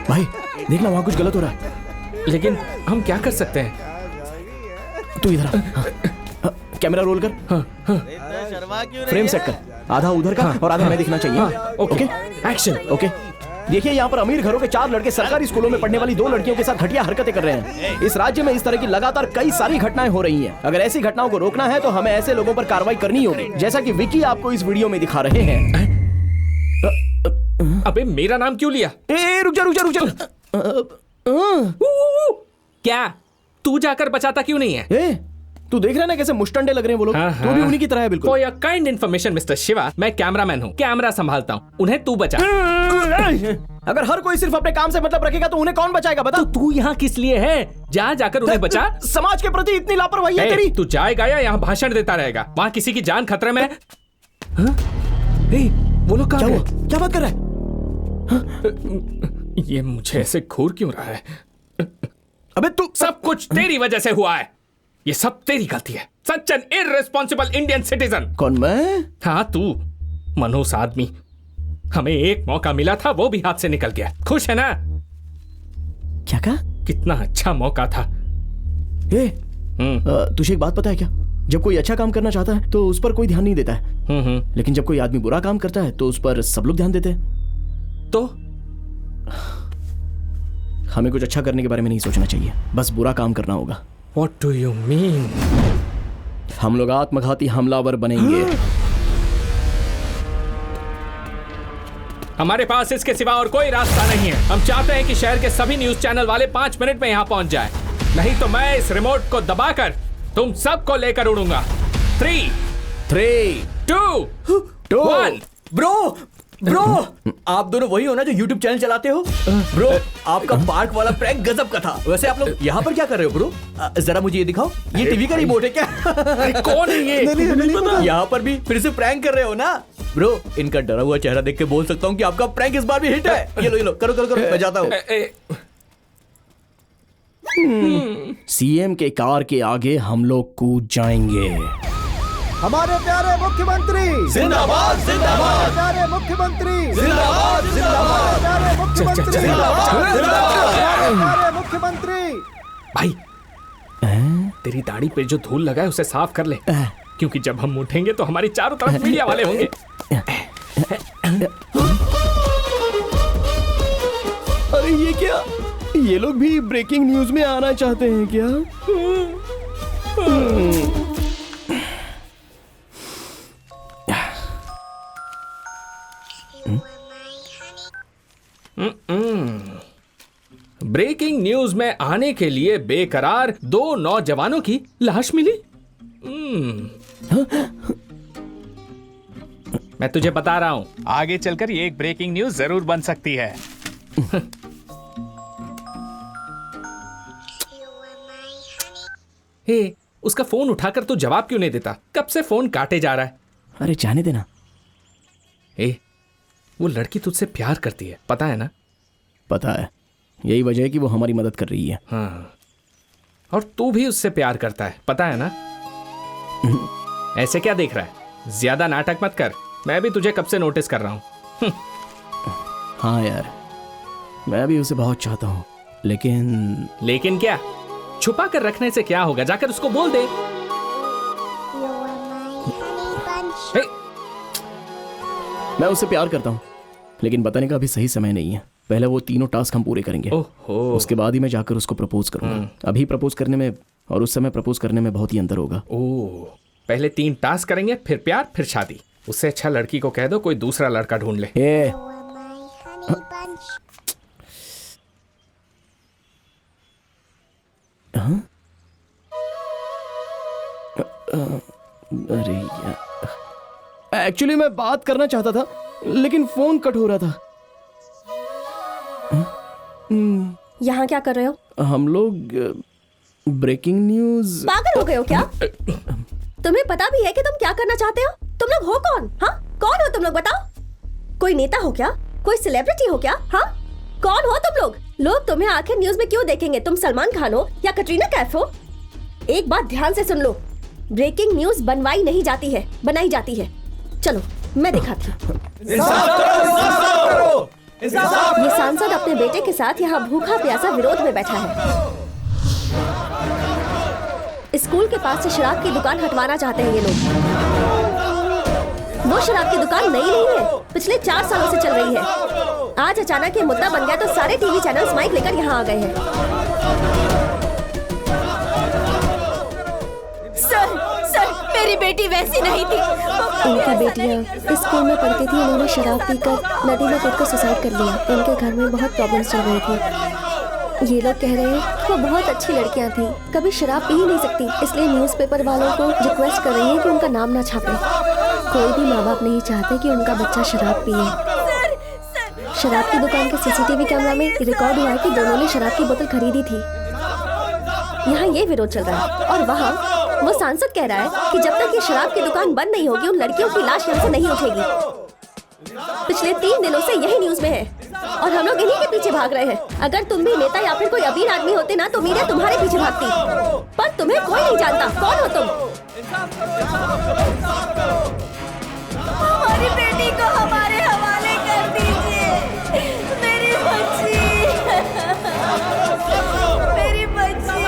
भाई देखना, वहां कुछ गलत हो रहा है। लेकिन हम क्या कर सकते हैं? तू इधर आ। कैमरा रोल कर। फ्रेम सेट कर, आधा उधर का और आधा मैं दिखना चाहिए। Okay, action. ओके, देखिए यहाँ पर अमीर घरों के 4 लड़के सरकारी स्कूलों में पढ़ने वाली 2 लड़कियों के साथ घटिया हरकतें कर रहे हैं। इस राज्य में इस तरह की लगातार कई सारी घटनाएं हो रही हैं। अगर ऐसी घटनाओं को रोकना है तो हमें ऐसे लोगों पर कार्रवाई करनी होगी, जैसा कि विकी आपको इस वीडियो में दिखा रहे हैं। अबे मेरा नाम क्यों लिया? रुक जा। क्या तू जाकर बचाता क्यों नहीं है? तू देख रहा है ना कैसे मुश्तंडे लग रहे हैं वो लोग। तू भी उन्हीं की तरह है बिल्कुल। For your kind information mister Shiva, मैं कैमरामैन हूँ, कैमरा संभालता हूँ। उन्हें तू बचा। अगर हर कोई सिर्फ अपने काम से मतलब रखेगा तो उन्हें कौन बचाएगा बता? तू यहाँ किस लिए है? जाकर उन्हें बचा। समाज के प्रति इतनी लापरवाही है तेरी। तू जाएगा या यहाँ भाषण देता रहेगा? वहाँ किसी की जान खतरे में है। वो लोग कहाँ गए? क्या बात कर रहा है? ये मुझे ऐसे घूर क्यों रहा है? अबे तू, सब कुछ तेरी वजह से हुआ है। ये सब तेरी गलती है। Such an irresponsible Indian citizen. कौन, मैं? हाँ तू, मनहूस आदमी। हमें एक मौका मिला था, वो भी हाथ से निकल गया। खुश है ना? क्या कहा? कितना अच्छा मौका था। तुझे एक बात पता है क्या? जब कोई अच्छा काम करना चाहता है तो उस पर कोई ध्यान नहीं देता है, लेकिन जब कोई आदमी बुरा काम करता है तो उस पर सब लोग ध्यान देते हैं। तो हमें कुछ अच्छा करने के बारे में नहीं सोचना चाहिए, बस बुरा काम करना होगा। What do you mean? हम लोग आत्मघाती हमलावर बनेंगे। हमारे पास इसके सिवा और कोई रास्ता नहीं है। हम चाहते हैं कि शहर के सभी न्यूज चैनल वाले 5 मिनट में यहाँ पहुंच जाएं। नहीं तो मैं इस रिमोट को दबाकर तुम सबको लेकर उड़ूंगा। 3, 2, 1। ब्रो, आप दोनों वही हो ना जो YouTube चैनल चलाते हो? ब्रो, आपका पार्क वाला प्रैंक गजब का था। वैसे आप लोग यहाँ पर क्या कर रहे हो ब्रो? जरा मुझे ये दिखाओ। ये टीवी का रिमोट है क्या? कौन है ये? नहीं, यहाँ पर भी फिर से प्रैंक कर रहे हो ना? ब्रो, इनका डरा हुआ चेहरा देख के बोल सकता हूँ कि आपका प्रैंक इस बार भी हिट है। ये लो, करो, मैं जाता हूँ। सीएम के कार के आगे हम लोग कूद जाएंगे। हमारे प्यारे मुख्यमंत्री जिंदाबाद, जिंदाबाद। प्यारे मुख्यमंत्री जिंदाबाद, जिंदाबाद। प्यारे मुख्यमंत्री प्यारे मुख्यमंत्री। भाई, तेरी दाढ़ी पे जो धूल लगा है उसे साफ कर ले, क्योंकि जब हम उठेंगे तो हमारी चारों तरफ मीडिया वाले होंगे। अरे ये क्या? ये लोग भी ब्रेकिंग न्यूज में आना चाहते हैं क्या? ब्रेकिंग न्यूज में आने के लिए बेकरार 2 नौजवानों की लाश मिली। मैं तुझे बता रहा हूं, आगे चलकर ये एक ब्रेकिंग न्यूज जरूर बन सकती है। हे, उसका फोन उठाकर तू जवाब क्यों नहीं देता? कब से फोन काटे जा रहा है। अरे जाने देना। वो लड़की तुझसे प्यार करती है, पता है ना? पता है, यही वजह है कि वो हमारी मदद कर रही है। हाँ, और तू भी उससे प्यार करता है, पता है ना? ऐसे क्या देख रहा है? ज्यादा नाटक मत कर, मैं भी तुझे कब से नोटिस कर रहा हूँ। हाँ यार, मैं भी उसे बहुत चाहता हूँ, लेकिन क्या? छुपा कर रखने से क्या होगा? जाकर उसको बोल दे। हे, मैं उससे प्यार करता हूँ, लेकिन बताने का अभी सही समय नहीं है। पहले वो तीनों टास्क हम पूरे करेंगे, उसके बाद ही मैं जाकर उसको प्रपोज करूंगा। अभी प्रपोज करने में और उस समय प्रपोज करने में बहुत ही अंतर होगा। ओह, पहले 3 टास्क करेंगे, फिर प्यार, फिर शादी। उससे अच्छा लड़की को कह दो कोई दूसरा लड़का ढूंढ ले। अरे यार, एक्चुअली मैं बात करना चाहता था, लेकिन फोन कट हो रहा था। यहाँ क्या कर रहे हो? हम लोग ब्रेकिंग न्यूज। पागल हो गए हो क्या? तुम्हें पता भी है कि तुम क्या करना चाहते हो? तुम लोग हो कौन? हाँ, कौन हो तुम लोग, बताओ? कोई नेता हो क्या? कोई सेलिब्रिटी हो क्या? हाँ, कौन हो तुम लोग? लोग तुम्हें आखिर न्यूज में क्यों देखेंगे? तुम सलमान खान हो या कटरीना कैफ हो? एक बात ध्यान से सुन लो, ब्रेकिंग न्यूज बनवाई नहीं जाती है, बनाई जाती है। चलो मैं दिखाती हूँ। ये सांसद अपने बेटे के साथ यहाँ भूखा प्यासा विरोध में बैठा है। स्कूल के पास से शराब की दुकान हटवाना चाहते हैं ये लोग। वो शराब की दुकान नई नहीं है, पिछले 4 सालों से चल रही है। आज अचानक ये मुद्दा बन गया तो सारे टीवी चैनल्स माइक लेकर यहाँ आ गए हैं। सर, मेरी बेटी वैसी नहीं थी। इनकी बेटियाँ स्कूल में पढ़ती थी, उन्होंने शराब पीकर नदी में कूदकर सुसाइड कर लिया। इनके घर में बहुत प्रॉब्लम्स चल रही थी। ये लोग कह रहे हैं वो बहुत अच्छी लड़कियाँ थी, कभी शराब पी ही नहीं सकती, इसलिए न्यूज़पेपर वालों को रिक्वेस्ट कर रही है कि उनका नाम ना छापे। कोई भी माँ बाप नहीं चाहते कि उनका बच्चा शराब पिए। शराब की दुकान के सीसीटीवी कैमरा में रिकॉर्ड हुआ है कि दोनों ने शराब की बोतल खरीदी थी। यहाँ ये विरोध चल रहा है और वहाँ वो सांसद कह रहा है कि जब तक ये शराब की दुकान बंद नहीं होगी उन लड़कियों की लाश यहाँ से नहीं उठेगी। पिछले 3 दिनों से यही न्यूज में है और हम लोग इन्हीं के पीछे भाग रहे हैं। अगर तुम भी नेता या फिर कोई अमीर आदमी होते ना तो मीडिया तुम्हारे पीछे भागती, पर तुम्हें कोई नहीं जानता। कौन हो तुम? हमारी बेटी को हमारे हवाले कर दीजिए। मेरी बच्ची, मेरी बच्ची।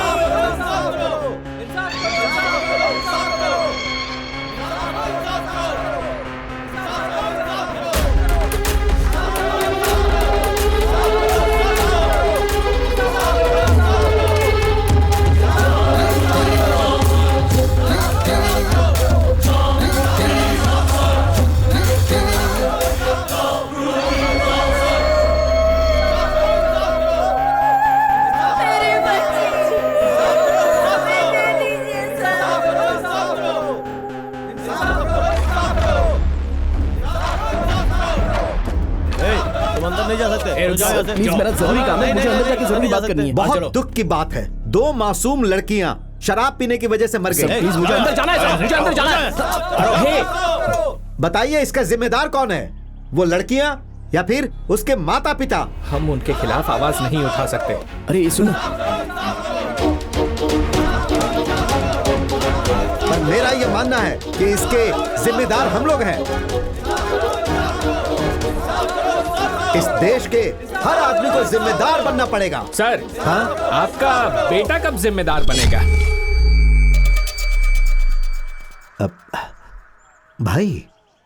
प्लीज, मेरा जरूरी काम है, मुझे अंदर जाके जरूरी बात करनी है। बहुत दुख की बात है, 2 मासूम लड़कियां शराब पीने की वजह से मर गई। प्लीज मुझे अंदर जाना है, मुझे अंदर जाना है। बताइए इसका जिम्मेदार कौन है? वो लड़कियां या फिर उसके माता पिता? हम उनके खिलाफ आवाज नहीं उठा सकते। अरे सुनो, पर मेरा ये मानना है कि इसके जिम्मेदार हम लोग हैं। इस देश के हर आदमी को जिम्मेदार बनना पड़ेगा। सर, हाँ? आपका बेटा कब जिम्मेदार बनेगा? भाई,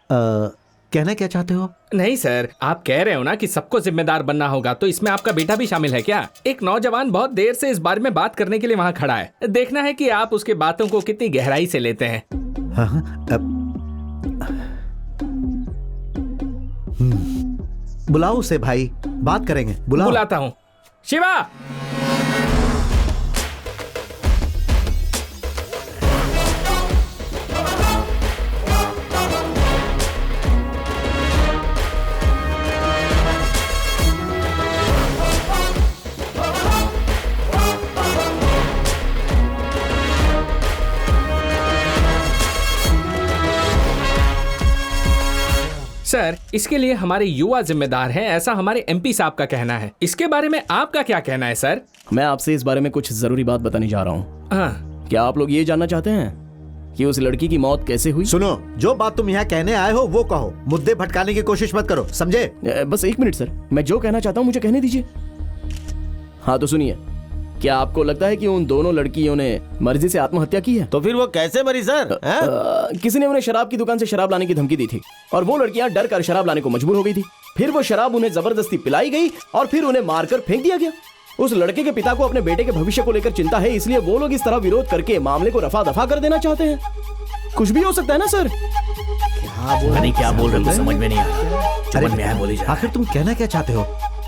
कहना क्या चाहते हो? नहीं सर, आप कह रहे हो ना कि सबको जिम्मेदार बनना होगा, तो इसमें आपका बेटा भी शामिल है क्या? एक नौजवान बहुत देर से इस बारे में बात करने के लिए वहाँ खड़ा है। देखना है कि आप उसके बातों को कितनी गहराई से लेते हैं। बुलाओ उसे भाई, बात करेंगे। बुलाता हूँ। शिवा, सर इसके लिए हमारे युवा जिम्मेदार हैं, ऐसा हमारे एमपी साहब का कहना है। इसके बारे में आपका क्या कहना है सर? मैं आपसे इस बारे में कुछ जरूरी बात बताने जा रहा हूँ। हाँ। क्या आप लोग ये जानना चाहते हैं कि उस लड़की की मौत कैसे हुई? सुनो, जो बात तुम यहाँ कहने आए हो वो कहो, मुद्दे भटकाने की कोशिश मत करो, समझे? बस 1 मिनट सर, मैं जो कहना चाहता हूँ मुझे कहने दीजिए। हाँ तो सुनिए, क्या आपको लगता है कि उन दोनों लड़कियों ने मर्जी से आत्महत्या की है? तो फिर वो कैसे मरी सर? किसी ने उन्हें शराब की दुकान से शराब लाने की धमकी दी थी और वो लड़कियां डर कर शराब लाने को मजबूर हो गई थी। फिर वो शराब उन्हें जबरदस्ती पिलाई गई और फिर उन्हें मारकर फेंक दिया गया। उस लड़के के पिता को अपने बेटे के भविष्य को लेकर चिंता है, इसलिए वो लोग इस तरह विरोध करके मामले को रफा दफा कर देना चाहते हैं। कुछ भी हो सकता है ना सर? नहीं क्या बोल रहे हो, समझ में नहीं आया। समझ में आया, बोली जा। आखिर तुम कहना क्या चाहते हो?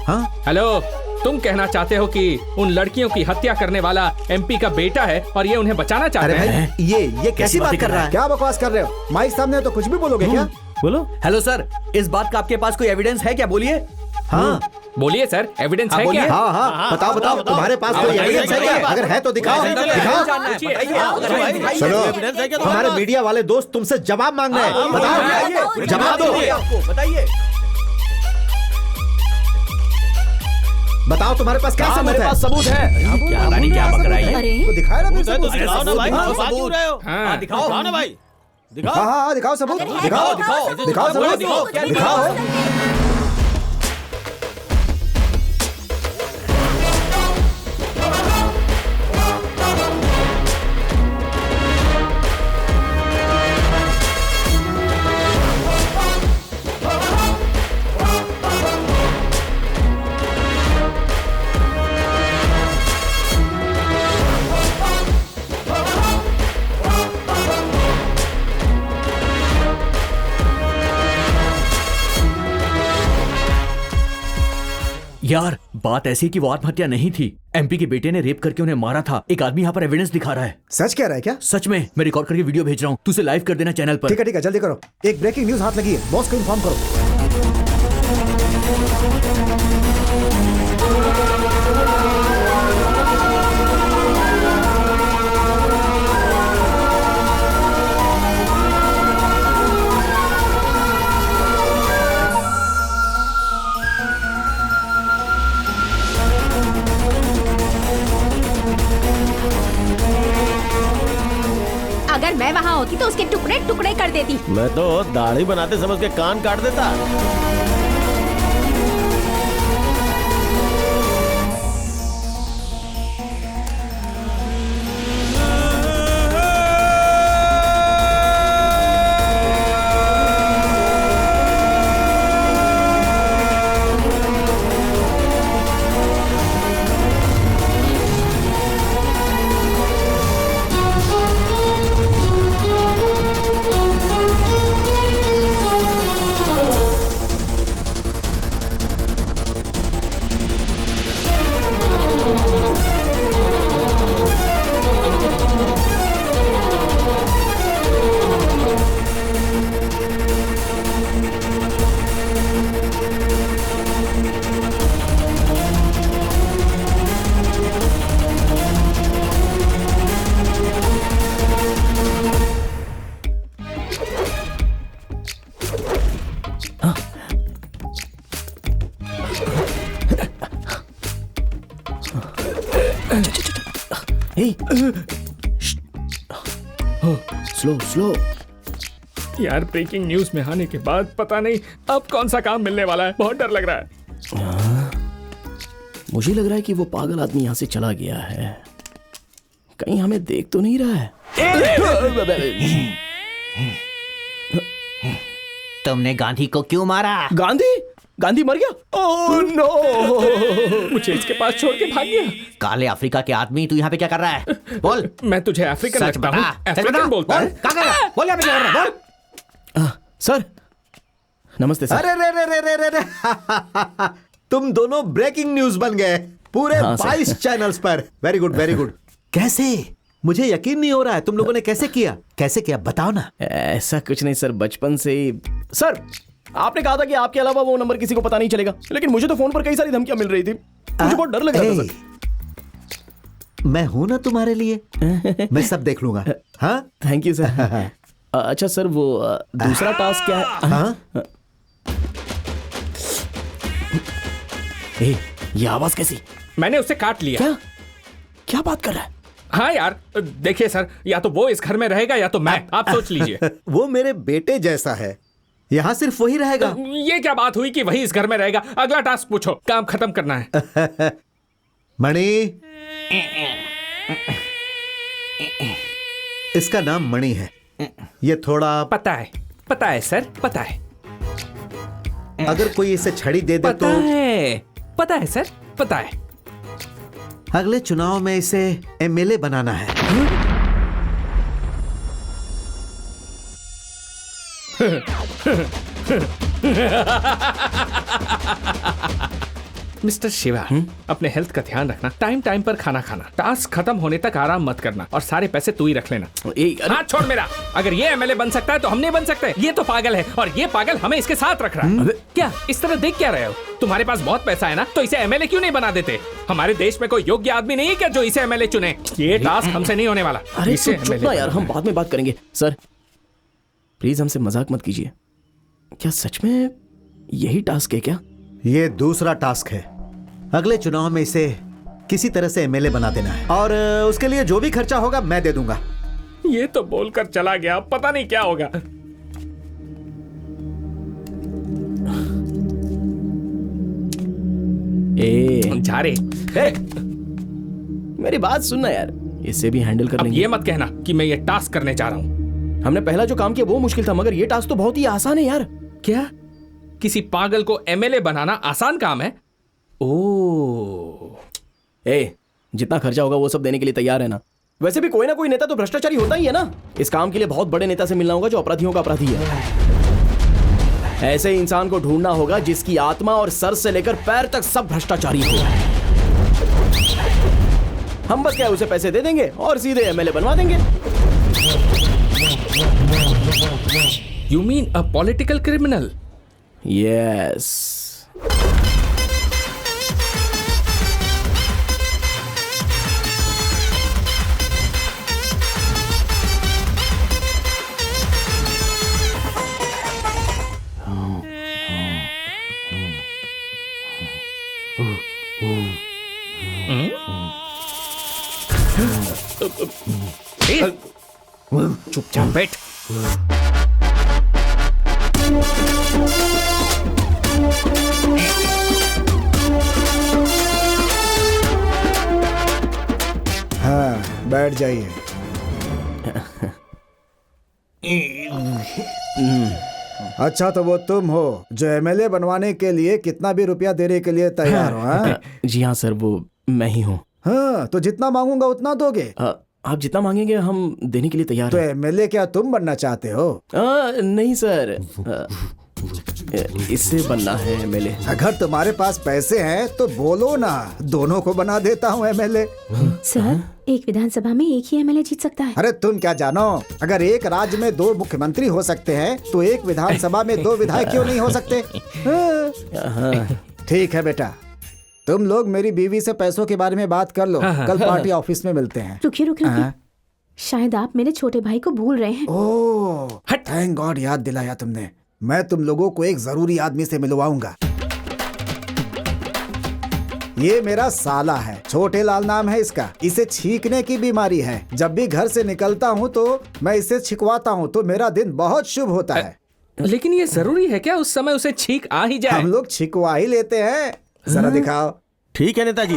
हाँ हेलो, तुम कहना चाहते हो कि उन लड़कियों की हत्या करने वाला एमपी का बेटा है और ये उन्हें बचाना चाहते अरे हैं? भाई, ये कैसी बात कर रहा है? क्या बकवास कर रहे हो? माइक सामने तो कुछ भी बोलोगे क्या? बोलो। हेलो सर, इस बात का आपके पास कोई एविडेंस है क्या? बोलिए। हाँ बोलिए सर, एविडेंस है क्या? हाँ हाँ, बताओ बताओ, तुम्हारे पास कोई एविडेंस है क्या? अगर है तो दिखाओ, दिखाओ। सुनो, हमारे मीडिया वाले दोस्त तुमसे जवाब मांग रहे हैं, बताओ, जवाब दो, बताइए। बताओ तुम्हारे पास क्या सबूत है? सबूत है। क्या पता नहीं क्या बक रहा है। अरे तो दिखाए ना फिर सबूत। दिखाओ ना भाई, दिखाओ बात क्यों सबूत। रहे हो? हाँ। दिखाओ ना भाई, दिखाओ। हाँ हाँ दिखाओ सबूत, दिखाओ दिखाओ सबूत, दिखाओ। यार बात ऐसी है कि वो आत्महत्या नहीं थी, एमपी के बेटे ने रेप करके उन्हें मारा था। एक आदमी यहाँ पर एविडेंस दिखा रहा है। सच कह रहा है क्या? सच में, मैं रिकॉर्ड करके वीडियो भेज रहा हूँ, तू उसे लाइव कर देना चैनल पर। ठीक है जल्दी करो। एक ब्रेकिंग न्यूज हाथ लगी है, बॉस को इन्फॉर्म करो। अगर मैं वहाँ होती तो उसके टुकड़े टुकड़े कर देती। मैं तो दाढ़ी बनाते समझ के कान काट देता। Slow slow. यार ब्रेकिंग न्यूज में आने के बाद पता नहीं अब कौन सा काम मिलने वाला है, बहुत डर लग रहा है। मुझे लग रहा है कि वो पागल आदमी यहाँ से चला गया है, कहीं हमें देख तो नहीं रहा है। तुमने गांधी को क्यों मारा? गांधी? गांधी मर गया? Oh no! मुझे इसके पास छोड़ के भाग गया। काले अफ्रीका के आदमी, तू यहाँ पे क्या कर रहा है? बोल। मैं तुझे अफ्रीकन सच लगता बता, हूँ? सच अफ्रीकन बता, बोलता बोल, है? क्या कर रहा है? बोल यहाँ पे क्या कर रहा है? बोल। सर नमस्ते सर। अरे रे रे रे रे रे तुम दोनों ब्रेकिंग न्यूज बन गए पूरे हाँ, सर। 22 चैनल्स पर। Very good very good. कैसे? मुझे यकीन नहीं हो रहा है, तुम लोगों ने कैसे किया? कैसे किया बताओ ना। ऐसा कुछ नहीं सर, बचपन से ही। सर आपने कहा था कि आपके अलावा वो नंबर किसी को पता नहीं चलेगा, लेकिन मुझे तो फोन पर कई सारी धमकियां मिल रही थी, मुझे बहुत डर लग रहा था सर। मैं हूं ना तुम्हारे लिए, मैं सब देख लूंगा। हाँ थैंक यू सर। अच्छा सर, वो दूसरा टास्क क्या है? हाँ ए, ये आवाज कैसी? मैंने उसे काट लिया। क्या क्या बात कर रहा है? हाँ यार, देखिए सर, या तो वो इस घर में रहेगा या तो मैं, आप सोच लीजिए। वो मेरे बेटे जैसा है, यहाँ सिर्फ वही रहेगा। ये क्या बात हुई कि वही इस घर में रहेगा? अगला टास्क पूछो, काम खत्म करना है। मणि, इसका नाम मणि है। ये थोड़ा पता है सर, पता है। अगर कोई इसे छड़ी दे दे पता है सर, पता है। अगले चुनाव में इसे एमएलए बनाना है। मिस्टर शिवा, अपने हेल्थ का ध्यान रखना, टाइम टाइम पर खाना खाना, टास्क खत्म होने तक आराम मत करना और सारे पैसे तू ही रख लेना। हाथ छोड़ मेरा। अगर ये एमएलए बन सकता है तो हम नहीं बन सकते। ये तो पागल है और ये पागल हमें इसके साथ रख रहा है। क्या इस तरह देख क्या रहे हो? तुम्हारे पास बहुत पैसा है ना, तो इसे एमएलए क्यों नहीं बना देते? हमारे देश में कोई योग्य आदमी नहीं है क्या जो इसे एमएलए चुने? ये टास्क हमसे नहीं होने वाला। अरे इसे चुप ना यार, हम बाद में बात करेंगे। सर प्लीज हमसे मजाक मत कीजिए। क्या सच में यही टास्क है क्या? ये दूसरा टास्क है। अगले चुनाव में इसे किसी तरह से एमएलए बना देना है और उसके लिए जो भी खर्चा होगा मैं दे दूंगा। ये तो बोलकर चला गया, पता नहीं क्या होगा। जा रे। मेरी बात सुनना यार, इसे भी हैंडल कर लेंगे। ये मत कहना कि मैं ये टास्क करने जा रहा हूँ। हमने पहला जो काम किया वो मुश्किल था, मगर ये टास्क तो बहुत ही आसान है यार। क्या किसी पागल को एमएलए बनाना आसान काम है? जितना खर्चा होगा वो सब देने के लिए तैयार है ना? वैसे भी कोई ना कोई नेता तो भ्रष्टाचारी होता ही है ना। इस काम के लिए बहुत बड़े नेता से मिलना होगा जो अपराधियों का अपराधी है। ऐसे इंसान को ढूंढना होगा जिसकी आत्मा और सर से लेकर पैर तक सब भ्रष्टाचारी हो। हम बस क्या उसे पैसे दे देंगे और सीधे एमएलए बनवा देंगे। You mean a political criminal? Yes. चुपचाप बैठ। हाँ, बैठ जाइए। अच्छा, तो वो तुम हो जो एमएलए बनवाने के लिए कितना भी रुपया देने के लिए तैयार हो? हाँ? जी हाँ सर, वो मैं ही हूँ। हाँ, तो जितना मांगूंगा उतना दोगे? आप जितना मांगेंगे हम देने के लिए तैयार तो हैं। एमएलए क्या तुम बनना चाहते हो? नहीं सर, इससे बनना है एमएलए। अगर तुम्हारे पास पैसे हैं तो बोलो ना, दोनों को बना देता हूँ एमएलए। सर, एक विधानसभा में एक ही एमएलए जीत सकता है। अरे तुम क्या जानो, अगर एक राज्य में 2 मुख्यमंत्री हो सकते हैं तो एक विधानसभा में 2 विधायक क्यों नहीं हो सकते? ठीक है बेटा, तुम लोग मेरी बीवी से पैसों के बारे में बात कर लो। कल पार्टी ऑफिस में मिलते हैं। रुकिए। शायद आप मेरे छोटे भाई को भूल रहे हैं। ओह, थैंक गॉड, याद दिलाया तुमने। मैं तुम लोगों को एक जरूरी आदमी से मिलवाऊंगा। ये मेरा साला है, छोटे लाल नाम है इसका। इसे छींकने की बीमारी है। जब भी घर से निकलता हूँ तो मैं इसे छिकवाता हूँ तो मेरा दिन बहुत शुभ होता है। लेकिन ये जरूरी है क्या उस समय उसे छींक आ ही जाए? हम लोग छिकवा ही लेते हैं। जरा दिखाओ। ठीक है नेताजी।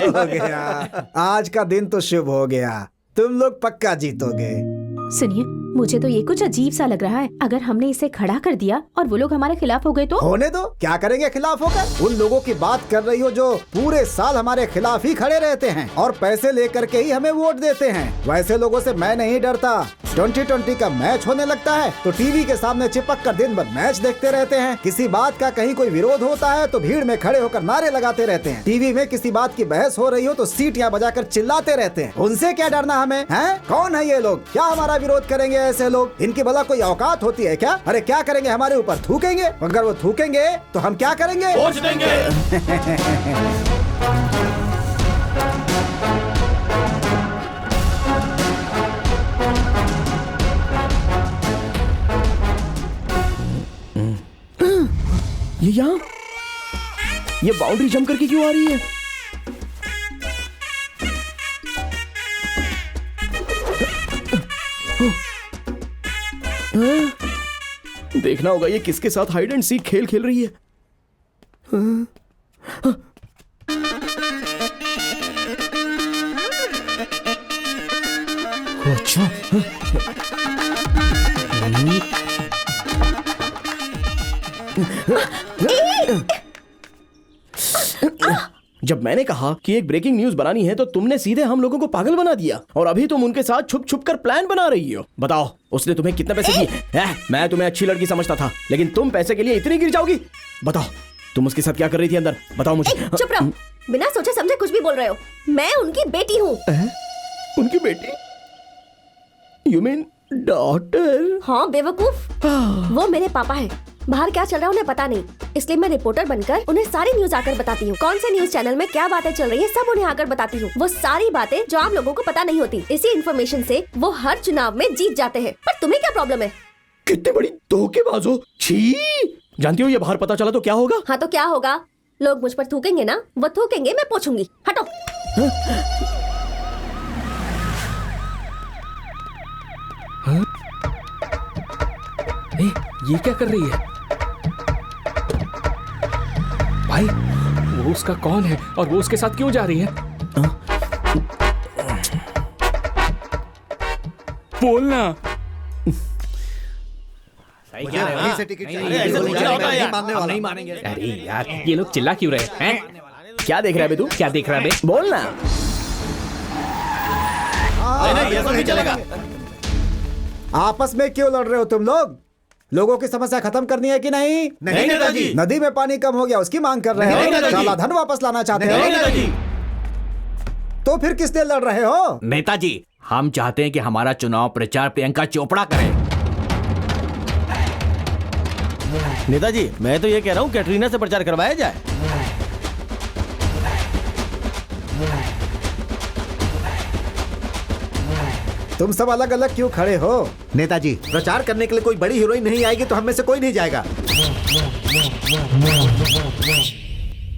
हो गया, आज का दिन तो शुभ हो गया। तुम लोग पक्का जीतोगे। सुनिए, मुझे तो ये कुछ अजीब सा लग रहा है। अगर हमने इसे खड़ा कर दिया और वो लोग हमारे खिलाफ हो गए तो? होने दो, क्या करेंगे खिलाफ होकर? उन लोगों की बात कर रही हो जो पूरे साल हमारे खिलाफ ही खड़े रहते हैं और पैसे लेकर के ही हमें वोट देते हैं। वैसे लोगों से मैं नहीं डरता। 2020 का मैच होने लगता है तो टीवी के सामने चिपक कर दिन भर मैच देखते रहते हैं। किसी बात का कहीं कोई विरोध होता है तो भीड़ में खड़े होकर नारे लगाते रहते हैं। टीवी में किसी बात की बहस हो रही हो तो सीटियां बजाकर चिल्लाते रहते हैं। उनसे क्या डरना हमें? हैं? कौन है ये लोग? क्या हमारा विरोध करेंगे ऐसे लोग? इनकी भला कोई औकात होती है क्या? अरे क्या करेंगे, हमारे ऊपर थूकेंगे? अगर वो थूकेंगे तो हम क्या करेंगे? पहुंच देंगे। यहाँ ये बाउंड्री जंप करके क्यों आ रही है? देखना होगा ये किसके साथ हाइड एंड सीक खेल खेल रही है। अच्छा, जब मैंने कहा कि एक ब्रेकिंग न्यूज बनानी है तो तुमने सीधे हम लोगों को पागल बना दिया और अभी तुम उनके साथ छुप छुप कर प्लान बना रही हो। बताओ उसने तुम्हें कितने पैसे दिए? मैं तुम्हें अच्छी लड़की समझता था लेकिन तुम पैसे के लिए इतनी गिर जाओगी? बताओ तुम उसके साथ क्या कर रही थी अंदर? बताओ मुझे। चुप रहो, बिना सोचे समझे कुछ भी बोल रहे हो। मैं उनकी बेटी हूँ। उनकी बेटी? You mean daughter? हाँ बेवकूफ, वो मेरे पापा हैं। बाहर क्या चल रहा है उन्हें पता नहीं, इसलिए मैं रिपोर्टर बनकर उन्हें सारी न्यूज आकर बताती हूँ। कौन से न्यूज चैनल में क्या बातें चल रही है सब उन्हें आकर बताती हूँ। वो सारी बातें जो आम लोगों को पता नहीं होती। इसी इन्फॉर्मेशन से वो हर चुनाव में जीत जाते हैं। पर तुम्हें क्या प्रॉब्लम है? कितनी बड़ी धोखेबाज हो। छी! जानती हो ये बाहर पता चला तो क्या होगा? हाँ तो क्या होगा? लोग मुझ पर थूकेंगे ना, वो थूकेंगे, मैं पूछूंगी। हटो। ये क्या कर रही है? भाई वो उसका कौन है और वो उसके साथ क्यों जा रही है? बोलना। नहीं मानेंगे। अरे यार ये लोग चिल्ला क्यों रहे हैं? क्या देख रहा है बे तू? क्या देख रहा है बे? बोलना। आपस में क्यों लड़ रहे हो तुम लोग? लोगों की समस्या खत्म करनी है कि नहीं? नहीं नेताजी। नदी में पानी कम हो गया उसकी मांग कर रहे नहीं हो? नेताजी। काला धन वापस लाना चाहते नहीं हो? नेताजी। तो फिर किस लिए लड़ रहे हो? नेताजी हम चाहते हैं कि हमारा चुनाव प्रचार प्रियंका चोपड़ा करे। नेताजी मैं तो ये कह रहा हूँ कैटरीना से प्रचार करवाया जाए। तुम सब अलग अलग क्यों खड़े हो? नेताजी प्रचार करने के लिए कोई बड़ी हीरोइन नहीं आएगी तो हम में से कोई नहीं जाएगा।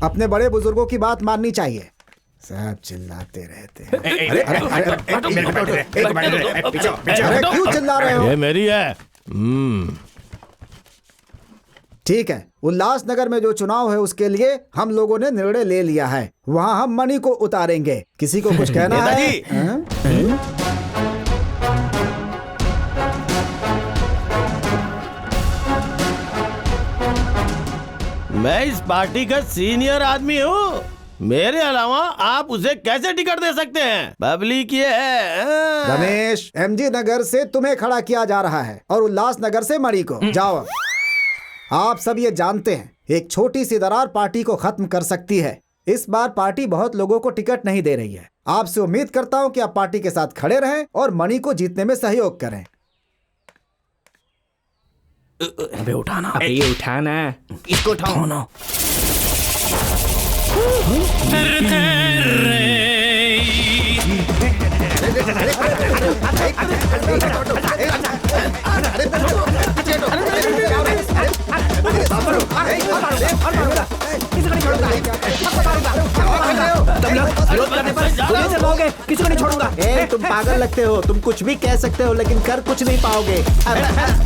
अपने बड़े बुजुर्गों की बात माननी चाहिए। सब चिल्लाते रहते हैं। अरे क्यों चिल्ला रहे हो? ये मेरी है। ठीक है, उल्लासनगर में जो चुनाव है उसके लिए हम लोगों ने निर्णय ले लिया है। वहाँ हम मणि को उतारेंगे। किसी को कुछ कहना है? हाँ? मैं इस पार्टी का सीनियर आदमी हूँ। मेरे अलावा आप उसे कैसे टिकट दे सकते हैं? पब्लिक ये है। रमेश, एमजी नगर से तुम्हें खड़ा किया जा रहा है और उल्लासनगर से मणि को। जाओ। आप सब ये जानते हैं एक छोटी सी दरार पार्टी को खत्म कर सकती है। इस बार पार्टी बहुत लोगों को टिकट नहीं दे रही है। आपसे उम्मीद करता हूँ कि आप पार्टी के साथ खड़े रहें और मणि को जीतने में सहयोग करें। अबे उठाना। अबे ये उठाना। इसको उठाओ ना। किसी को नहीं छोड़ूंगा। तुम पागल लगते हो। तुम कुछ भी कह सकते हो लेकिन कर कुछ नहीं पाओगे।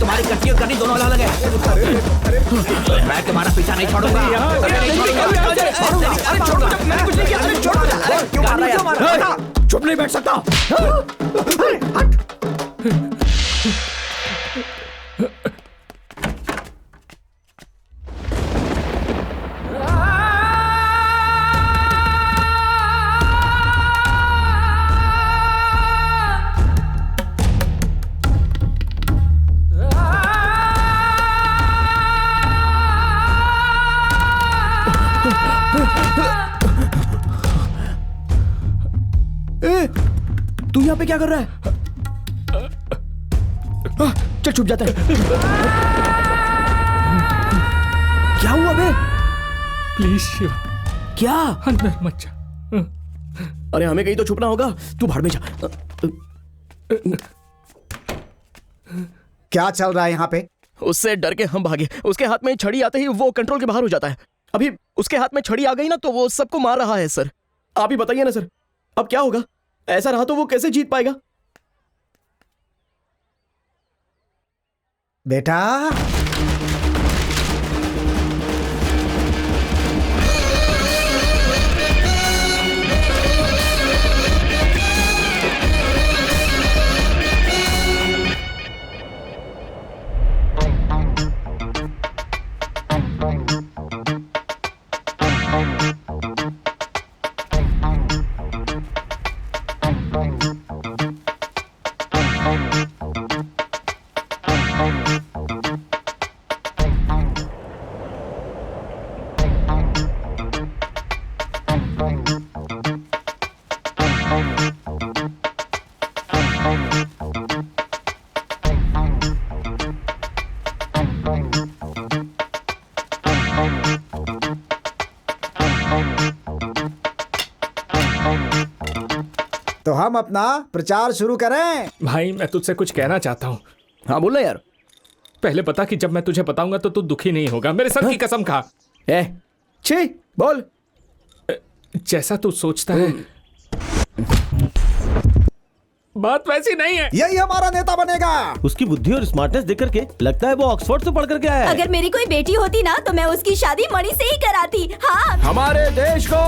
तुम्हारी कट्टी और कटी दोनों अलग है। मैं तुम्हारा पीछा नहीं छोड़ूंगा। चुप नहीं बैठ सकता। तू यहाँ पे क्या कर रहा है? चल छुप जाता है। क्या हुआ बे? प्लीज शिवा। क्या? अंदर मत जा। अरे हमें कहीं तो छुपना होगा। तू भाड़ में जा। क्या चल रहा है यहाँ पे? उससे डर के हम भागे। उसके हाथ में छड़ी आते ही वो कंट्रोल के बाहर हो जाता है। अभी उसके हाथ में छड़ी आ गई ना तो वो सबको मार रहा है सर। आप ही बताइए ना सर, अब क्या होगा? ऐसा रहा तो वो कैसे जीत पाएगा? बेटा तो हम अपना प्रचार शुरू करें। भाई मैं तुझसे कुछ कहना चाहता हूँ। हाँ बोलना यार। पहले बता कि जब मैं तुझे बताऊंगा तो तू दुखी नहीं होगा। मेरे सर की कसम खा। छी बोल। जैसा तू सोचता है बात वैसी नहीं है। यही हमारा नेता बनेगा। उसकी बुद्धि और स्मार्टनेस देख करके लगता है वो ऑक्सफोर्ड से पढ़ करके आया है। अगर मेरी कोई बेटी होती ना तो मैं उसकी शादी मणि से ही कराती। हाँ हमारे देश को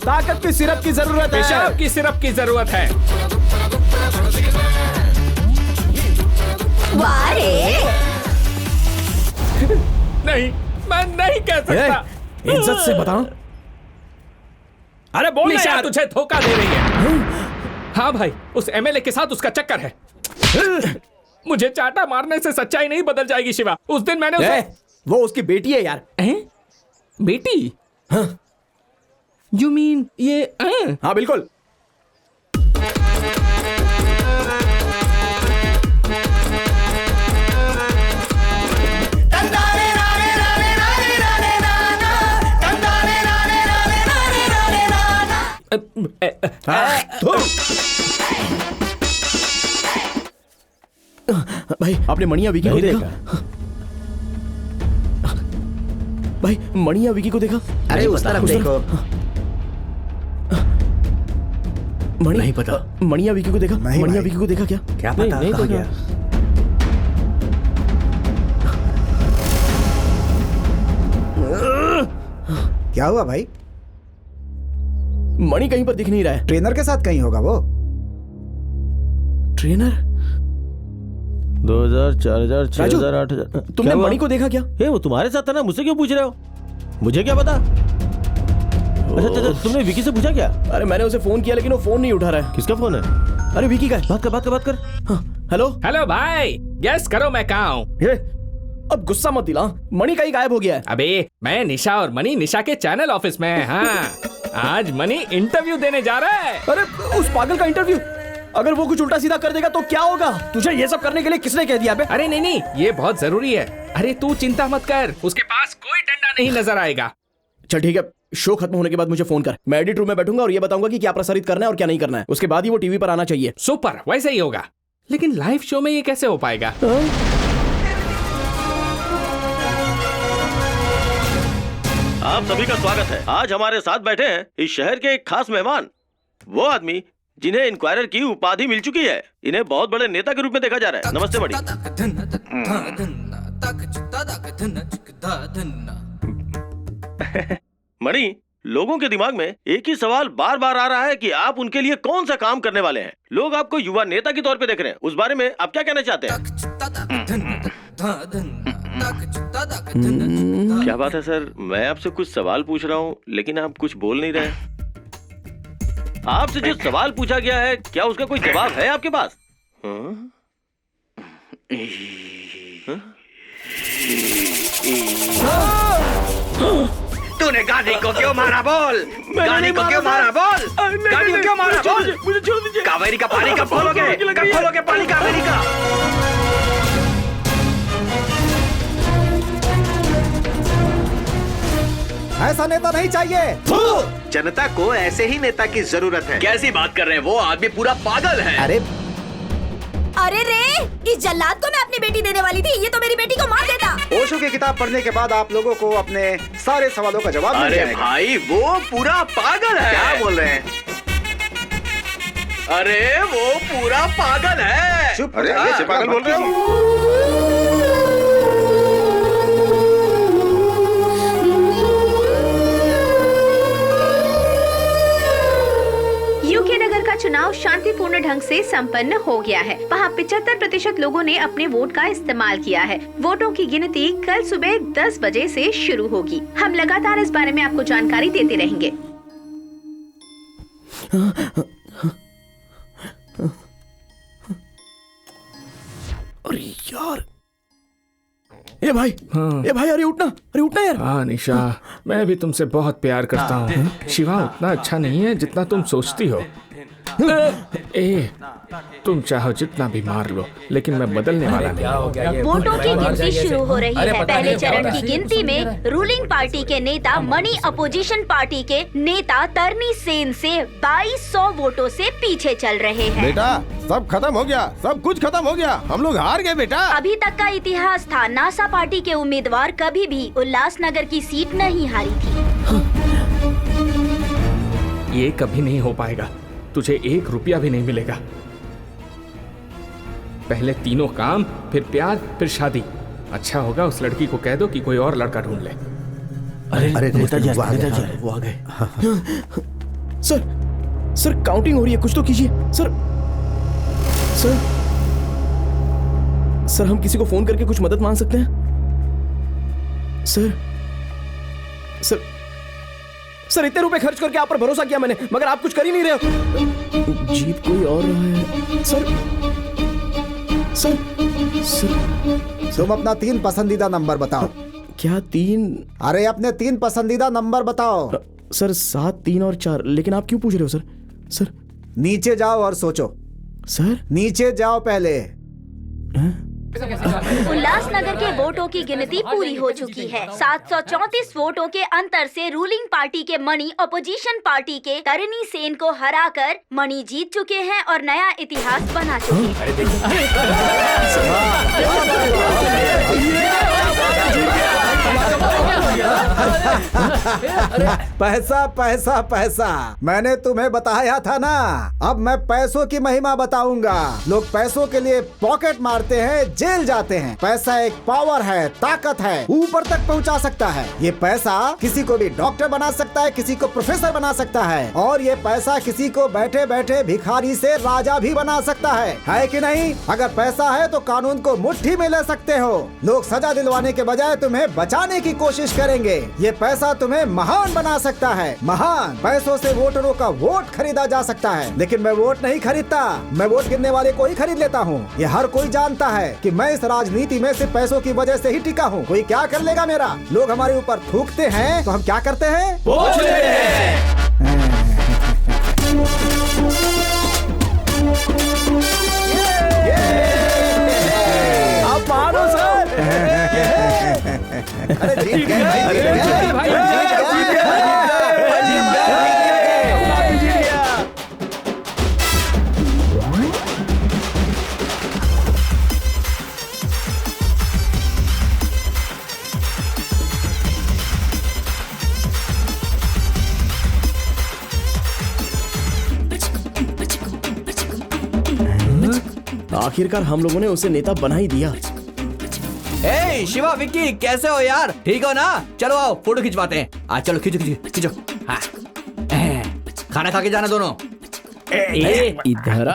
ताकत की सिरप की जरूरत है। पेशाब की सिरप की जरूरत है। वाह रे। नहीं मैं नहीं कह सकता। इज्जत से बता। अरे बोल निशा तुझे धोखा दे रही है। हाँ भाई उस एमएलए के साथ उसका चक्कर है। मुझे चाटा मारने से सच्चाई नहीं बदल जाएगी शिवा। उस दिन मैंने उसे... वो उसकी बेटी है यार। बेटी? हाँ। You mean ये हाँ बिल्कुल। भाई आपने मणिया विकी को देखा? भाई मणिया विकी को देखा? अरे उस तरफ देखो। मणि नहीं पता। मणिया विकी को देखा? मणिया विकी को देखा क्या? क्या पता नहीं कहाँ गया? क्या हुआ भाई? मणि कहीं पर दिख नहीं रहा है। ट्रेनर के साथ कहीं होगा वो। ट्रेनर? 2000, 4000, 6000, 8000। तुमने मणि को देखा क्या? वो तुम्हारे साथ था ना, मुझसे क्यों पूछ रहे हो? मुझे क्या पता? अच्छा तुमने विकी से पूछा क्या? अरे मैंने उसे फोन किया लेकिन वो फोन नहीं उठा रहा है। किसका फोन है? अरे विकी का है। बात कर। हेलो हेलो भाई, गेस करो मैं कहाँ हूँ? अब गुस्सा मत दिला। मणि कहीं गायब हो गया है। अबे मैं निशा और मणि निशा के चैनल ऑफिस में है। हाँ आज मणि इंटरव्यू देने जा रहा है। अरे उस पागल का इंटरव्यू? अगर वो कुछ उल्टा सीधा कर देगा तो क्या होगा? तुझे ये सब करने के लिए किसने कह दिया बे? अरे नहीं ये बहुत जरूरी है। अरे तू चिंता मत कर, उसके पास कोई डंडा नहीं नजर आएगा। चल ठीक है, शो खत्म होने के बाद मुझे फोन कर। मैं एडिट रूम में बैठूंगा और ये बताऊंगा कि क्या प्रसारित करना है और क्या नहीं करना है। उसके बाद ही वो टीवी पर आना चाहिए। सुपर, वैसे ही होगा। लेकिन लाइव शो में ये कैसे हो पाएगा? आप सभी का स्वागत है। आज हमारे साथ बैठे हैं इस शहर के एक खास मेहमान, वो आदमी जिन्हें इंक्वायरर की उपाधि मिल चुकी है। इन्हें बहुत बड़े नेता के रूप में देखा जा रहा है। नमस्ते बड़ी। मणि, लोगों के दिमाग में एक ही सवाल बार बार आ रहा है कि आप उनके लिए कौन सा काम करने वाले हैं। लोग आपको युवा नेता के तौर पे देख रहे हैं। उस बारे में आप क्या कहना चाहते हैं? क्या बात है सर, मैं आपसे कुछ सवाल पूछ रहा हूँ लेकिन आप कुछ बोल नहीं रहे। आपसे जो सवाल पूछा गया है क्या उसका कोई जवाब है आपके पास? तूने गाड़ी को क्यों मारा बोल? गाड़ी को क्यों मारा बोल? गाड़ी को क्यों मारा बोल? मुझे छोड़ दीजिए। कावेरी का पानी कब खोलोगे? कब खोलोगे पानी कावेरी का? ऐसा नेता नहीं चाहिए। जनता को ऐसे ही नेता की जरूरत है। कैसी बात कर रहे हैं? वो आदमी पूरा पागल है। अरे अरे रे, इस जल्लाद को मैं अपनी बेटी देने वाली थी, ये तो मेरी बेटी को मार देता। ओशो की किताब पढ़ने के बाद आप लोगों को अपने सारे सवालों का जवाब मिल अरे जाएगा। भाई वो पूरा पागल है। क्या बोल रहे हैं? अरे वो पूरा पागल है। चुप अरे हो ऐसे पागल बोल रहे हो? यूके नगर का चुनाव शांतिपूर्ण ढंग से संपन्न हो गया है। वहाँ 75% लोगों ने अपने वोट का इस्तेमाल किया है। वोटों की गिनती कल सुबह 10 बजे से शुरू होगी। हम लगातार इस बारे में आपको जानकारी देते रहेंगे। अरे यार, ए भाई, ए भाई, अरे उठना यार। हाँ निशा, मैं भी तुमसे बहुत प्यार करता हूँ। शिवा उतना अच्छा नहीं है जितना तुम सोचती हो। ए, तुम चाहो जितना भी मार लो, लेकिन मैं बदलने वाला नहीं। वोटों की गिनती शुरू हो रही है। पहले चरण की गिनती में रूलिंग पार्टी के नेता मणि अपोजिशन पार्टी के नेता तरनी सेन से 2200 वोटों से पीछे चल रहे हैं। बेटा सब खत्म हो गया, सब कुछ खत्म हो गया, हम लोग हार गए बेटा। अभी तक का इतिहास था, नासा पार्टी के उम्मीदवार कभी भी उल्लासनगर की सीट नहीं हारी थी। ये कभी नहीं हो पाएगा। तुझे 1 रुपया भी नहीं मिलेगा। पहले तीनों काम, फिर प्यार, फिर शादी। अच्छा होगा उस लड़की को कह दो कि कोई और लड़का ढूंढ ले। अरे नेताजी वो आ गए। सर काउंटिंग हो रही है, कुछ तो कीजिए सर हम किसी को फोन करके कुछ मदद मांग सकते हैं? सर इतने रुपए खर्च करके आप पर भरोसा किया मैंने, मगर आप कुछ कर ही नहीं रहे हो। जीत कोई और रहा है। सर तुम अपना 3 पसंदीदा नंबर बताओ। क्या 3? अरे अपने 3 पसंदीदा नंबर बताओ। सर 7, 3 और 4। लेकिन आप क्यों पूछ रहे हो सर? नीचे जाओ और सोचो। सर नीचे जाओ पहले। उल्लासनगर के वोटों की गिनती पूरी हो चुकी है। 734 वोटों के अंतर से रूलिंग पार्टी के मणि अपोजिशन पार्टी के तरनी सेन को हराकर मणि जीत चुके हैं और नया इतिहास बना चुके हैं। पैसा पैसा पैसा, मैंने तुम्हें बताया था ना। अब मैं पैसों की महिमा बताऊंगा। लोग पैसों के लिए पॉकेट मारते हैं, जेल जाते हैं। पैसा एक पावर है, ताकत है, ऊपर तक पहुंचा सकता है। ये पैसा किसी को भी डॉक्टर बना सकता है, किसी को प्रोफेसर बना सकता है, और ये पैसा किसी को बैठे बैठे भिखारी से राजा भी बना सकता है कि नहीं? अगर पैसा है तो कानून को मुट्ठी में ले सकते हो। लोग सजा दिलवाने के बजाय तुम्हें बचाने की कोशिश करेंगे। ये पैसा तुम्हें महान बना सकता है, महान। पैसों से वोटरों का वोट खरीदा जा सकता है, लेकिन मैं वोट नहीं खरीदता, मैं वोट गिनने वाले को ही खरीद लेता हूँ। ये हर कोई जानता है कि मैं इस राजनीति में सिर्फ पैसों की वजह से ही टिका हूँ। कोई क्या कर लेगा मेरा? लोग हमारे ऊपर थूकते हैं तो हम क्या करते हैं? वोट लेते हैं। आप मानो सर। अरे जीत गए भाई, आखिरकार हम लोगों ने उसे नेता बना ही दिया। ए शिवा, विक्की, कैसे हो यार? ठीक हो ना? चलो आओ फोटो खिंचवाते हैं। आ चलो, खींचो। हाँ। खाना खा के जाना दोनों। इधर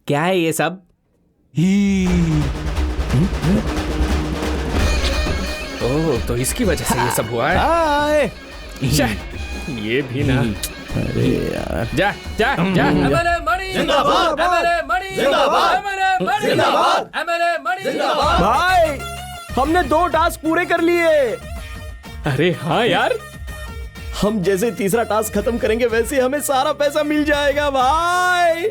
क्या है ये सब? ओह, तो इसकी वजह से ये सब हुआ है। ये भी ना। अरे यार, जा। भाई हमने 2 टास्क पूरे कर लिए। अरे हाँ यार, हम जैसे तीसरा टास्क खत्म करेंगे वैसे हमें सारा पैसा मिल जाएगा भाई।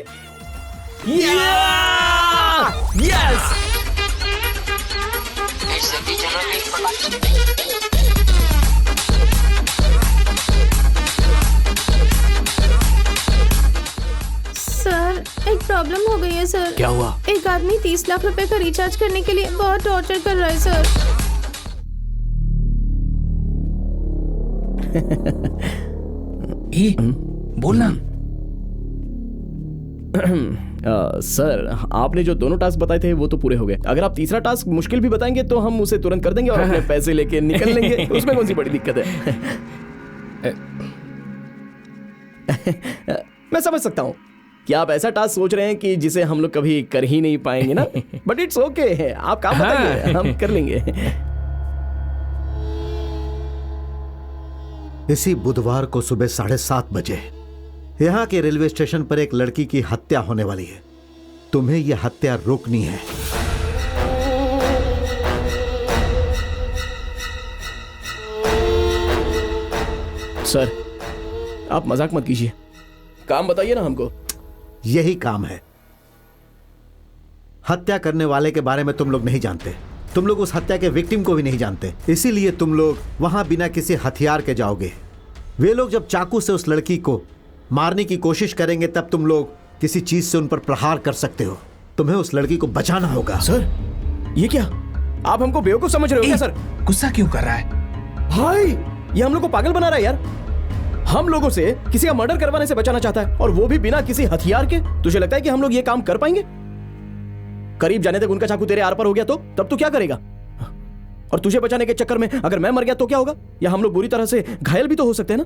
यस। सर एक प्रॉब्लम हो गई है सर। क्या हुआ? एक आदमी 30 लाख रुपए का रिचार्ज करने के लिए बहुत टॉर्चर कर रहा है सर। बोलना। सर आपने जो दोनों टास्क बताए थे वो तो पूरे हो गए। अगर आप तीसरा टास्क मुश्किल भी बताएंगे तो हम उसे तुरंत कर देंगे और अपने पैसे लेके निकल लेंगे। उसमें कौन सी बड़ी दिक्कत है? मैं समझ सकता हूँ कि आप ऐसा टास्क सोच रहे हैं कि जिसे हम लोग कभी कर ही नहीं पाएंगे ना, बट इट्स ओके। आप काम बताइए, हम कर लेंगे। इसी बुधवार को सुबह 7:30 बजे यहाँ के रेलवे स्टेशन पर एक लड़की की हत्या होने वाली है। तुम्हें यह हत्या रोकनी है। सर आप मजाक मत कीजिए, काम बताइए ना हमको। यही काम है। हत्या करने वाले के बारे में तुम लोग नहीं जानते। तुम लोग उस हत्या के विक्टिम को भी नहीं जानते, इसीलिए तुम लोग वहां बिना किसी हथियार के जाओगे। वे लोग जब चाकू से उस लड़की को मारने की कोशिश करेंगे तब तुम लोग किसी चीज से उन पर प्रहार कर सकते हो। तुम्हें उस लड़की को बचाना होगा। सर ये क्या, आप हमको बेवकूफ समझ रहे हो क्या? सर गुस्सा क्यों कर रहा है? भाई ये हम लोग को पागल बना रहा है यार। हम लोगों से किसी का मर्डर करवाने से बचाना चाहता है, और वो भी बिना किसी हथियार के। तुझे लगता है कि हम लोग ये काम कर पाएंगे? करीब जाने तक उनका चाकू तेरे आर पार हो गया तो तब तू क्या करेगा? और तुझे बचाने के चक्कर में अगर मैं मर गया तो क्या होगा? या हम लोग बुरी तरह से घायल भी तो हो सकते हैं ना।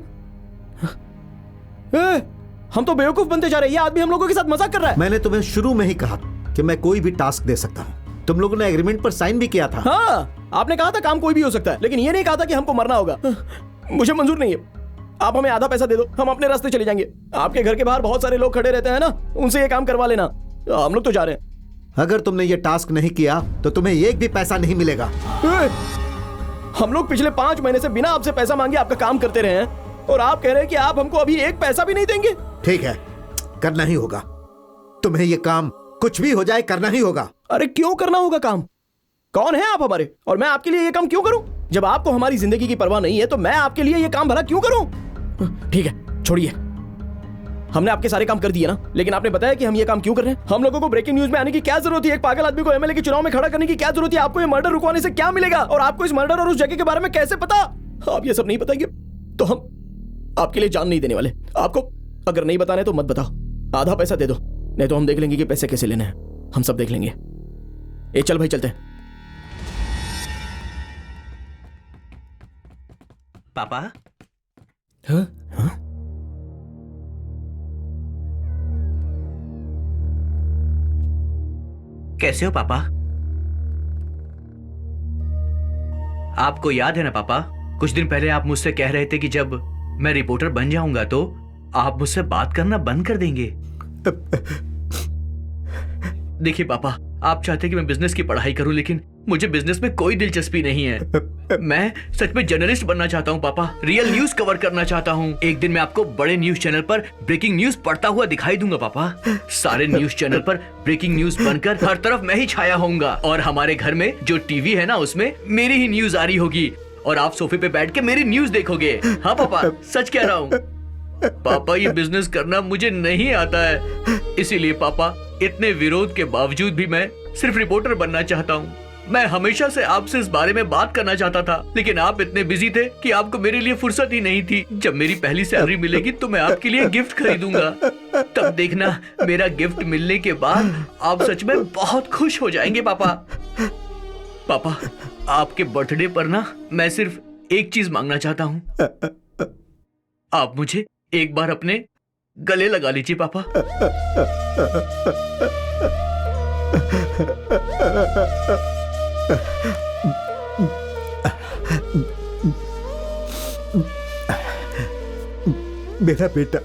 हम तो बेवकूफ बनते जा रहे हैं। ये आदमी हम लोगों के साथ मजाक कर रहा है। मैंने तुम्हें शुरू में ही कहा कि मैं कोई भी टास्क दे सकता हूं। तुम लोगों ने एग्रीमेंट पर साइन भी किया था। हाँ, आपने कहा था काम कोई भी हो सकता है, लेकिन ये नहीं कहा था कि हमको मरना होगा। मुझे मंजूर नहीं है। आप हमें आधा पैसा दे दो, हम अपने रास्ते चले जाएंगे। आपके घर के बाहर बहुत सारे लोग खड़े रहते हैं ना, उनसे ये काम करवा लेना। हम लोग तो जा रहे हैं। अगर तुमने ये टास्क नहीं किया तो तुम्हें एक भी पैसा नहीं मिलेगा। हम लोग पिछले 5 महीने से बिना आपसे पैसा मांगे आपका काम करते रहे हैं, और आप कह रहे हैं कि आप हमको अभी एक पैसा भी नहीं देंगे। ठीक है, करना ही होगा। तुम्हें ये काम कुछ भी हो जाए करना ही होगा। अरे क्यों करना होगा काम? कौन है आप हमारे, और मैं आपके लिए ये काम क्यों करूं? जब आपको हमारी जिंदगी की परवाह नहीं है तो मैं आपके लिए ये काम भला क्यों करूं? ठीक है छोड़िए, हमने आपके सारे काम कर दिए ना, लेकिन आपने बताया कि हम ये काम क्यों कर रहे हैं। हम लोगों को ब्रेकिंग न्यूज में आने की क्या जरूरत है? एक पागल आदमी को एमएलए के चुनाव में खड़ा करने की क्या जरूरत है? आपको ये मर्डर रुकवाने से क्या मिलेगा? और आपको इस मर्डर और उस जगह के बारे में कैसे पता? आप ये सब नहीं बताएंगे तो हम आपके लिए जान नहीं देने वाले। आपको अगर नहीं बताना है तो मत बताओ, आधा पैसा दे दो, नहीं तो हम देख लेंगे कि पैसे कैसे लेने हैं। हम सब देख लेंगे। ए चल भाई चलते हैं। पापा? हाँ? हाँ? कैसे हो पापा? आपको याद है ना पापा, कुछ दिन पहले आप मुझसे कह रहे थे कि जब मैं रिपोर्टर बन जाऊंगा तो आप मुझसे बात करना बंद कर देंगे। देखिए पापा, आप चाहते कि मैं बिजनेस की पढ़ाई करूं, लेकिन मुझे बिजनेस में कोई दिलचस्पी नहीं है। मैं सच में जर्नलिस्ट बनना चाहता हूं पापा, रियल न्यूज कवर करना चाहता हूं। एक दिन मैं आपको बड़े न्यूज चैनल पर ब्रेकिंग न्यूज पढ़ता हुआ दिखाई दूंगा पापा। सारे न्यूज चैनल पर ब्रेकिंग न्यूज बनकर हर तरफ मैं ही छाया होऊंगा, और हमारे घर में जो टीवी है ना उसमें मेरी ही न्यूज आ रही होगी, और आप सोफे पे बैठ के मेरी न्यूज देखोगे। हाँ पापा, सच कह रहा हूँ पापा। ये बिजनेस करना मुझे नहीं आता है, इसीलिए पापा इतने विरोध के बावजूद भी मैं सिर्फ रिपोर्टर बनना चाहता हूँ। मैं हमेशा से आपसे इस बारे में बात करना चाहता था, लेकिन आप इतने बिजी थे कि आपको मेरे लिए फुर्सत ही नहीं थी। जब मेरी पहली सैलरी मिलेगी तो मैं आपके लिए गिफ्ट खरीदूंगा, तब देखना मेरा गिफ्ट मिलने के बाद आप सच में बहुत खुश हो जाएंगे पापा। पापा, आपके बर्थडे पर ना मैं सिर्फ एक चीज मांगना चाहता हूँ। आप मुझे एक बार अपने गले लगा लीजिए पापा। मेरा बेटा,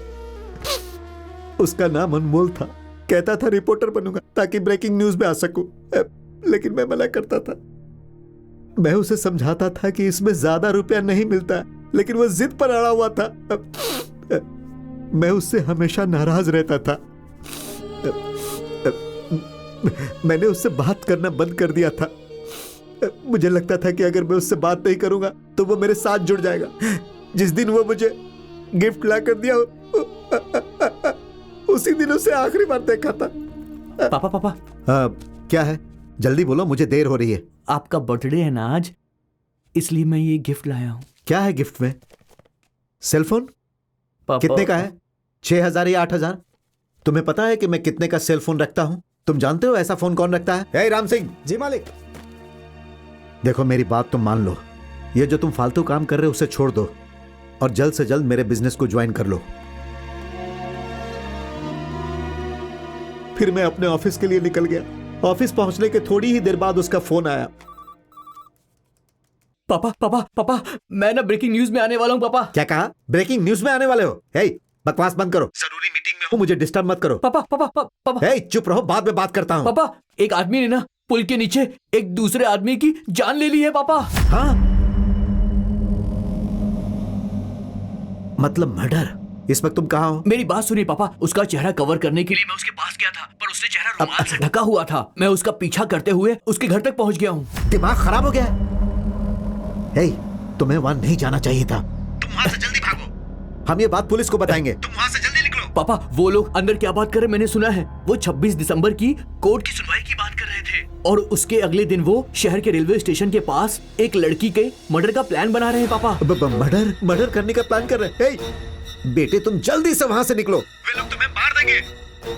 उसका नाम अनमोल था, कहता था रिपोर्टर बनूंगा ताकि ब्रेकिंग न्यूज में आ सकूं, लेकिन मैं मना करता था। मैं उसे समझाता था कि इसमें ज्यादा रुपया नहीं मिलता, लेकिन वो जिद पर अड़ा हुआ था। मैं उससे हमेशा नाराज रहता था। मैंने उससे बात करना बंद कर दिया था। मुझे लगता था कि अगर मैं उससे बात नहीं करूंगा तो वो मेरे साथ जुड़ जाएगा। जिस दिन वो मुझे गिफ्ट ला कर दिया उसी दिन उसे आखिरी बार देखा था। पापा पापा क्या है? जल्दी बोलो, मुझे देर हो रही है। आपका बर्थडे है ना आज, इसलिए मैं ये गिफ्ट लाया हूँ। क्या है गिफ्ट में? सेलफोन? कितने का है? 6,000 या 8,000? तुम्हें पता है कि मैं कितने का सेलफोन रखता हूं? तुम जानते हो ऐसा फोन कौन रखता है? हे राम सिंह। जी मालिक। देखो मेरी बात तुम मान लो, ये जो तुम फालतू काम कर रहे हो उसे छोड़ दो और जल्द से जल्द मेरे बिजनेस को ज्वाइन कर लो। फिर मैं अपने ऑफिस के लिए निकल गया। ऑफिस पहुंचने के थोड़ी ही देर बाद उसका फोन आया। पापा पापा पापा, मैं ना ब्रेकिंग न्यूज में आने वाला हूँ। पापा क्या कहा? ब्रेकिंग न्यूज में आने वाले हो? हे, बकवास बंद करो, जरूरी मीटिंग में हूँ, मुझे डिस्टर्ब मत करो। पापा पापा पापा, हे, चुप रहो, बाद में बात करता हूँ। पापा, एक आदमी ने ना पुल के नीचे एक दूसरे आदमी की जान ले ली है। पापा हाँ, मतलब मर्डर? इस वक्त तुम कहाँ हो? मेरी बात सुनिए पापा, उसका चेहरा कवर करने के लिए मैं उसके पास गया था, पर उसने चेहरा रुमाल से ढका हुआ था। मैं उसका पीछा करते हुए उसके घर तक पहुंच गया हूँ। दिमाग खराब हो गया है? हे, तुम्हें वहां नहीं जाना चाहिए था। तुम वहां से जल्दी भागो, हम ये बात पुलिस को बताएंगे। तुम वहां से जल्दी निकलो। पापा, वो लोग अंदर क्या बात कर रहे मैंने सुना है। वो 26 दिसंबर की कोर्ट की सुनवाई की बात कर रहे थे और उसके अगले दिन वो शहर के रेलवे स्टेशन के पास एक लड़की के मर्डर का प्लान बना रहे हैं। पापा मर्डर करने का प्लान कर रहे हैं? बेटे तुम जल्दी से वहां से निकलो, वे लोग तुम्हें मार देंगे।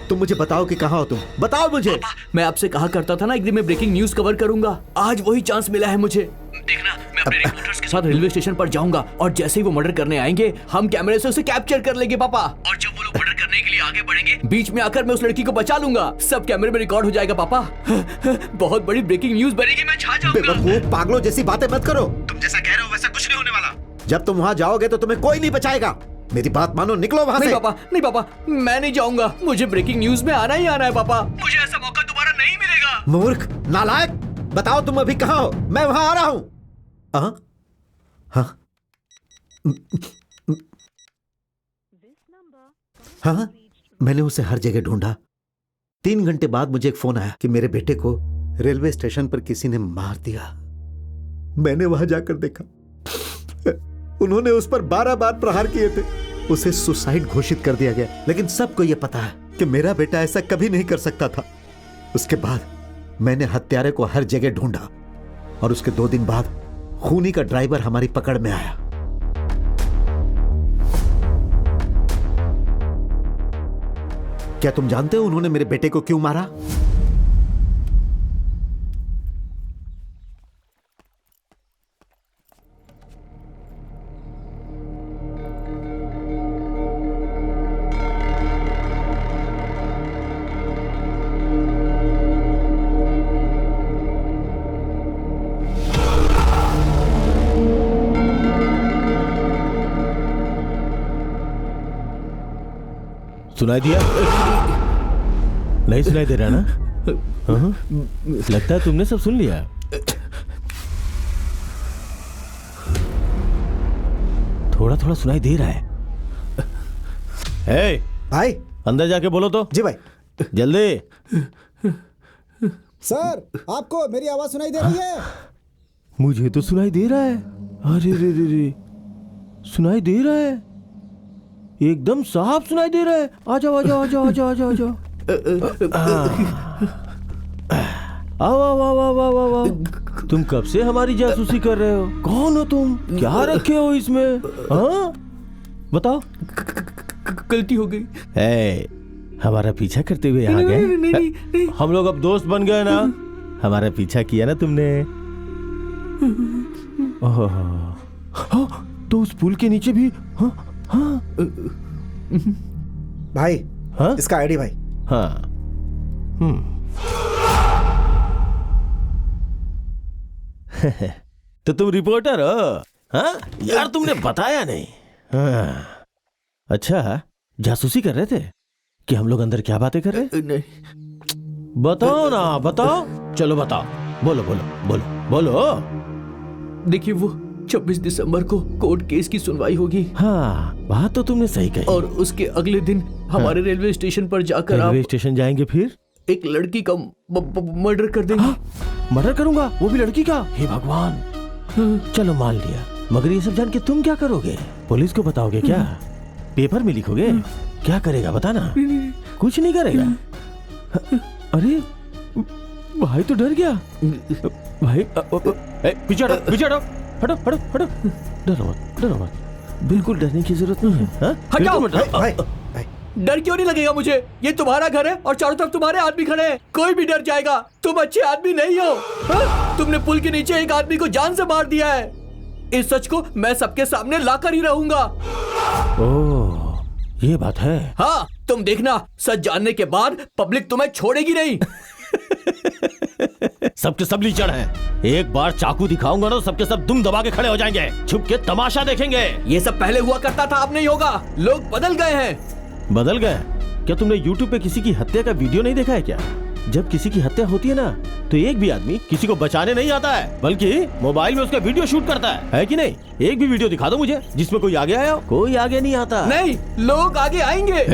तुम मुझे बताओ कि कहाँ हो तुम, बताओ मुझे। मैं आपसे कहा करता था ना एक दिन मैं ब्रेकिंग न्यूज कवर करूंगा, आज वही चांस मिला है मुझे। देखना, मैं अपने रिपोर्टर्स के साथ रेलवे स्टेशन पर जाऊंगा और जैसे ही वो मर्डर करने आएंगे हम कैमरे से उसे कैप्चर कर लेंगे पापा। और जब वो लोग मर्डर करने के लिए आगे बढ़ेंगे, बीच में आकर मैं उस लड़की को बचा लूंगा। सब कैमरे में रिकॉर्ड हो जाएगा पापा। बहुत बड़ी ब्रेकिंग न्यूज बनेगी, मैं छा जाऊंगा। बेवकूफ, पागलों जैसी बातें मत करो। तुम जैसा कह रहे हो वैसा कुछ नहीं होने वाला। जब तुम वहां जाओगे तो तुम्हें कोई नहीं बचाएगा। मेरी बात मानो, निकलो वहां से। नहीं पापा, नहीं पापा, मैं नहीं जाऊंगा। मुझे ब्रेकिंग न्यूज में आना ही आना है पापा। मुझे ऐसा मौका दोबारा नहीं मिलेगा। मूर्ख, नालायक, बताओ तुम अभी कहाँ हो? मैं वहां आ रहा हूं। हाँ हाँ, मैंने उसे हर जगह ढूंढा। 3 घंटे बाद मुझे एक फोन आया कि मेरे बेटे को रेलवे स्टेशन पर किसी ने मार दिया। मैंने वहां जाकर देखा, उन्होंने उस पर 12 बार प्रहार किए थे। उसे सुसाइड घोषित कर दिया गया, लेकिन सबको यह पता है कि मेरा बेटा ऐसा कभी नहीं कर सकता था। उसके बाद मैंने हत्यारे को हर जगह ढूंढा और उसके 2 दिन बाद खूनी का ड्राइवर हमारी पकड़ में आया। क्या तुम जानते हो उन्होंने मेरे बेटे को क्यों मारा? सुनाई दिया? नहीं सुनाई दे रहा ना? लगता है तुमने सब सुन लिया। थोड़ा थोड़ा सुनाई दे रहा है। भाई अंदर जाके बोलो तो। जी भाई, जल्दी। सर, आपको मेरी आवाज सुनाई दे रही है? मुझे तो सुनाई दे रहा है। अरे रे रे रे, सुनाई दे रहा है, एकदम साफ सुनाई दे रहा है। आ जाओ आ जाओ आ जाओ आ जाओ आ जाओ आ जाओ। आओ आओ आओ आओ आओ आओ। तुम कब से हमारी जासूसी कर रहे हो? कौन हो तुम? क्या रखे हो इसमें? हाँ बताओ। गलती हो गई। हमारा पीछा करते हुए आ गए। हम लोग अब दोस्त बन गए ना। हमारा पीछा किया ना तुमने। तो उस पुल के नीचे भी। हाँ भाई, हाँ? इसका आईडी भाई। हाँ तो तुम रिपोर्टर हो? हाँ यार, तुमने बताया नहीं। हाँ। अच्छा, जासूसी कर रहे थे कि हम लोग अंदर क्या बातें कर रहे? नहीं। बताओ ना, बताओ। चलो बताओ, बोलो बोलो बोलो बोलो। देखिए, वो 26 दिसंबर को कोर्ट केस की सुनवाई होगी। हाँ, बात तो तुमने सही कही। और उसके अगले दिन हमारे रेलवे स्टेशन पर जाकर रेलवे स्टेशन जाएंगे, फिर एक लड़की का मर्डर कर देंगे। मर्डर करूंगा, वो भी लड़की का? हे भगवान। चलो मान लिया, मगर ये सब जान के तुम क्या करोगे? पुलिस को बताओगे क्या? पेपर में लिखोगे? क्या करेगा बताना? कुछ नहीं करेगा। अरे भाई तो डर गया। भाई पीछे हटो, पीछे हटो, हटो हटो हटो। डरो मत, डरो मत, बिल्कुल डरने की जरूरत नहीं है। हटाओ। डर क्यों नहीं लगेगा मुझे? ये तुम्हारा घर है और चारों तरफ तुम्हारे आदमी खड़े हैं, कोई भी डर जाएगा। तुम अच्छे आदमी नहीं हो। हा? तुमने पुल के नीचे एक आदमी को जान से मार दिया है। इस सच को मैं सबके सामने लाकर ही रहूंगा। ओह, ये बात है। हाँ, तुम देखना, सच जानने के बाद पब्लिक तुम्हें छोड़ेगी नहीं। सबके सब लीचड़ हैं। एक बार चाकू दिखाऊंगा ना, सबके सब दुम दबा के खड़े हो जाएंगे, छुप के तमाशा देखेंगे। ये सब पहले हुआ करता था, अब नहीं होगा। लोग बदल गए हैं। बदल गए? क्या तुमने YouTube पे किसी की हत्या का वीडियो नहीं देखा है क्या? जब किसी की हत्या होती है ना, तो एक भी आदमी किसी को बचाने नहीं आता है, बल्कि मोबाइल में उसका वीडियो शूट करता है कि नहीं? एक भी वीडियो दिखा दो मुझे जिसमें कोई आगे आया हो। कोई आगे नहीं आता। नहीं, लोग आगे आएंगे।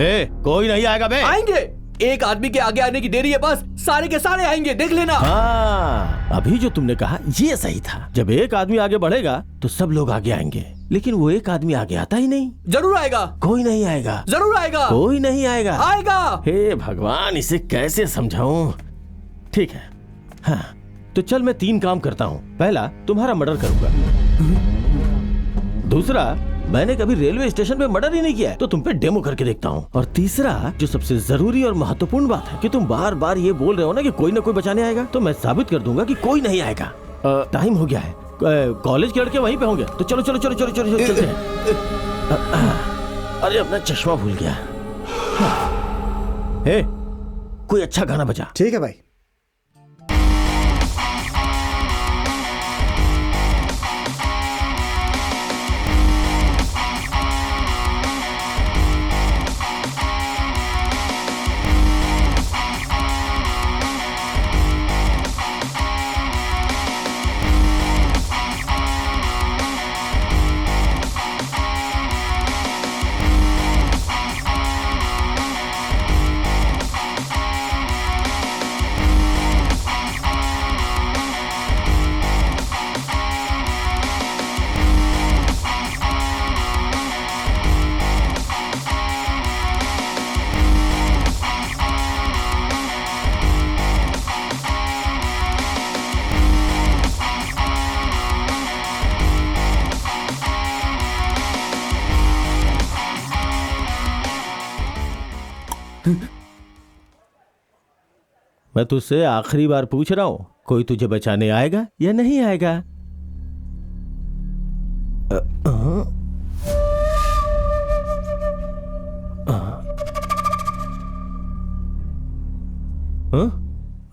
कोई नहीं आएगा बे। आएंगे। एक आदमी के आगे आने की देरी है, बस सारे के सारे आएंगे, देख लेना। हाँ, अभी जो तुमने कहा ये सही था। जब एक आदमी आगे बढ़ेगा तो सब लोग आगे आएंगे, लेकिन वो एक आदमी आगे आता ही नहीं। जरूर आएगा। कोई नहीं आएगा। जरूर आएगा। कोई नहीं आएगा। आएगा। हे भगवान, इसे कैसे समझाऊं? ठीक है, हाँ, तो चल मैं 3 काम करता हूँ। पहला, तुम्हारा मर्डर करूंगा। दूसरा, मैंने कभी रेलवे स्टेशन पे मर्डर ही नहीं किया है, तो तुम पे डेमो करके देखता हूँ। और तीसरा, जो सबसे जरूरी और महत्वपूर्ण बात है कि तुम बार बार ये बोल रहे हो ना कि कोई ना कोई बचाने आएगा, तो मैं साबित कर दूंगा कि कोई नहीं आएगा। टाइम हो गया है, कॉलेज के लड़के वहीं पे होंगे, तो चलो चलो चलो चलो चलो चलते हैं। अरे अपना चश्मा भूल गया। हे, कोई अच्छा गाना बजा। ठीक है भाई। मैं तुझसे आखिरी बार पूछ रहा हूं, कोई तुझे बचाने आएगा या नहीं आएगा?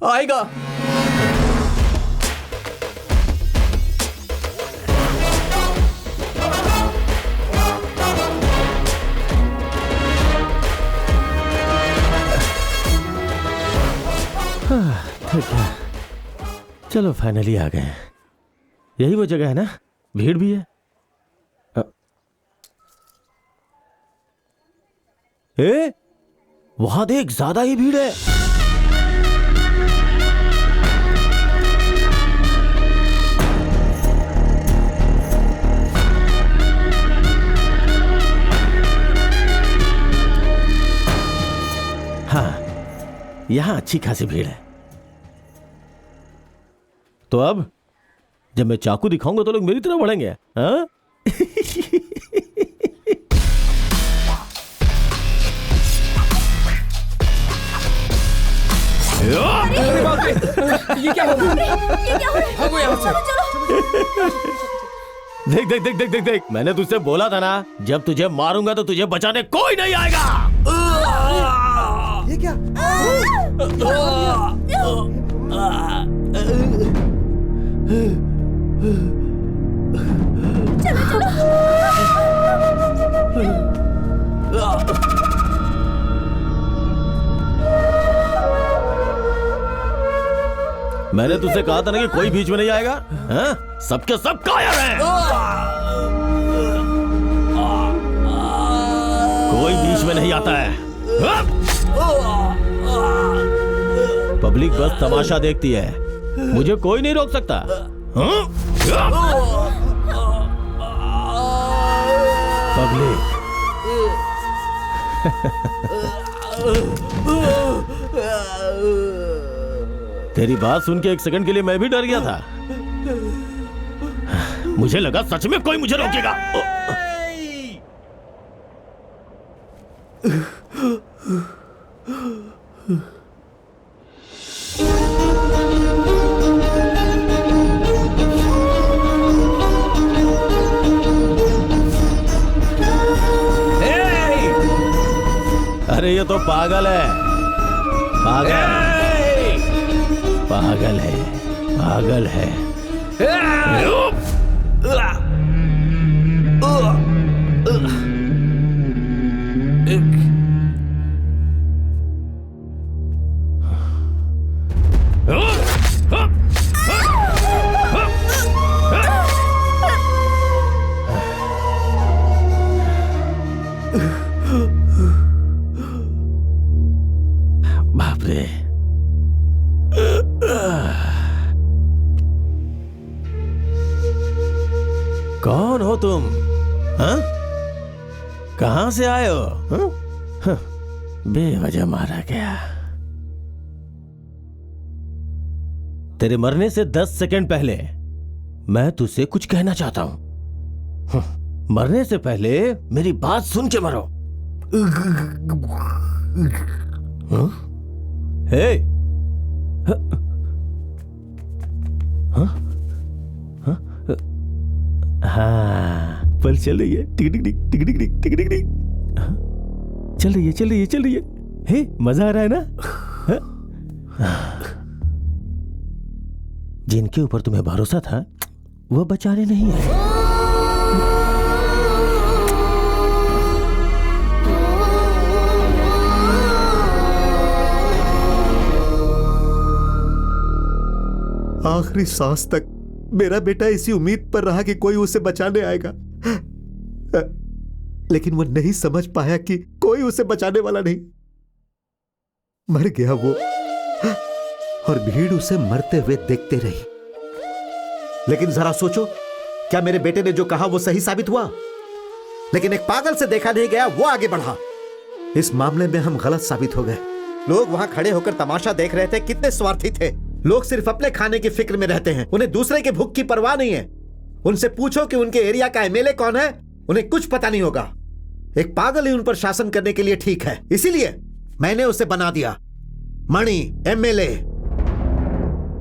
आएगा। ठीक है, चलो फाइनली आ गए। यही वो जगह है ना? भीड़ भी है। वहां देख, ज्यादा ही भीड़ है। हाँ, यहां अच्छी खासी भीड़ है। तो अब जब मैं चाकू दिखाऊंगा तो लोग मेरी तरफ बढ़ेंगे। हाँ? ये क्या हो रहा है? भागो यहाँ से। देख देख देख देख देख देख, मैंने तुझसे बोला था ना, जब तुझे मारूंगा तो तुझे बचाने कोई नहीं आएगा। ये क्या? मैंने तुझसे कहा था ना कि कोई बीच में नहीं आएगा। हाँ? सबके सब कायर हैं। कोई बीच में नहीं आता है। पब्लिक बस तमाशा देखती है, मुझे कोई नहीं रोक सकता। पब्लिक तेरी बात सुन के एक सेकंड के लिए मैं भी डर गया था। मुझे लगा सच में कोई मुझे रोकेगा। अरे ये तो पागल है, पागल पागल है, पागल है। बाप रे, कौन हो तुम? हाँ? कहां से आए हो? हाँ? बेवजह मारा गया। तेरे मरने से 10 सेकंड पहले मैं तुझसे कुछ कहना चाहता हूं। मरने से पहले मेरी बात सुन के मरो। हे, हाँ, पल चल रही है, टिक टिक टिक टिक टिक टिक टिक टिक, चल रही है, चल रही है, चल रही है। हे, मजा आ रहा है ना? जिनके ऊपर तुम्हें भरोसा था वो बेचारे नहीं है। आखिरी सांस तक मेरा बेटा इसी उम्मीद पर रहा कि कोई उसे बचाने आएगा, लेकिन वो नहीं समझ पाया कि कोई उसे बचाने वाला नहीं। मर गया वो, और भीड़ उसे मरते हुए देखते रही। लेकिन जरा सोचो, क्या मेरे बेटे ने जो कहा वो सही साबित हुआ? लेकिन एक पागल से देखा नहीं गया, वो आगे बढ़ा। इस मामले में हम गलत साबित हो गए। लोग वहां खड़े होकर तमाशा देख रहे थे। कितने स्वार्थी थे लोग, सिर्फ अपने खाने की फिक्र में रहते हैं, उन्हें दूसरे के भूख की परवाह नहीं है। उनसे पूछो कि उनके एरिया का एमएलए कौन है, उन्हें कुछ पता नहीं होगा। एक पागल ही उन पर शासन करने के लिए ठीक है, इसीलिए मैंने उसे बना दिया मणि एमएलए।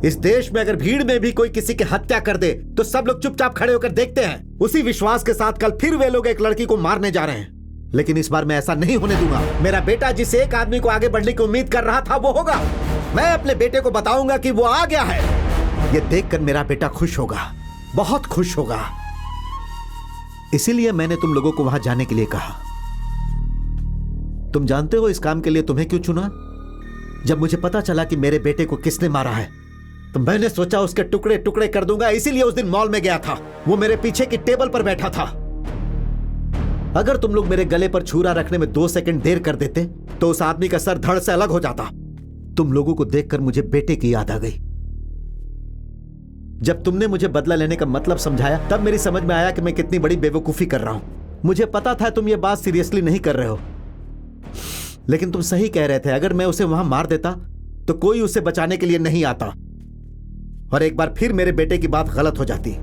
इस देश में अगर भीड़ में भी कोई किसी की हत्या कर दे तो सब लोग चुपचाप खड़े होकर देखते हैं। उसी विश्वास के साथ कल फिर वे लोग एक लड़की को मारने जा रहे हैं, लेकिन इस बार मैं ऐसा नहीं होने दूंगा। मेरा बेटा जिस एक आदमी को आगे बढ़ने की उम्मीद कर रहा था वो होगा। मैं अपने बेटे को बताऊंगा कि वो आ गया है। ये देखकर मेरा बेटा खुश होगा, बहुत खुश होगा। इसीलिए मैंने तुम लोगों को वहां जाने के लिए कहा। तुम जानते हो इस काम के लिए तुम्हें क्यों चुना? जब मुझे पता चला कि मेरे बेटे को किसने मारा है तो मैंने सोचा उसके टुकड़े टुकड़े कर दूंगा। इसीलिए उस दिन मॉल में गया था। वो मेरे पीछे की टेबल पर बैठा था। अगर तुम लोग मेरे गले पर छुरा रखने में 2 सेकंड देर कर देते तो उस आदमी का सर धड़ से अलग हो जाता। तुम लोगों को देखकर मुझे बेटे की याद आ गई। जब तुमने मुझे बदला लेने का मतलब समझाया तब मेरी समझ में आया कि मैं कितनी बड़ी बेवकूफी कर रहा हूं। मुझे पता था तुम ये बात सीरियसली नहीं कर रहे हो, लेकिन तुम सही कह रहे थे। अगर मैं उसे वहां मार देता तो कोई उसे बचाने के लिए नहीं आता, और एक बार फिर मेरे बेटे की बात गलत हो जाती।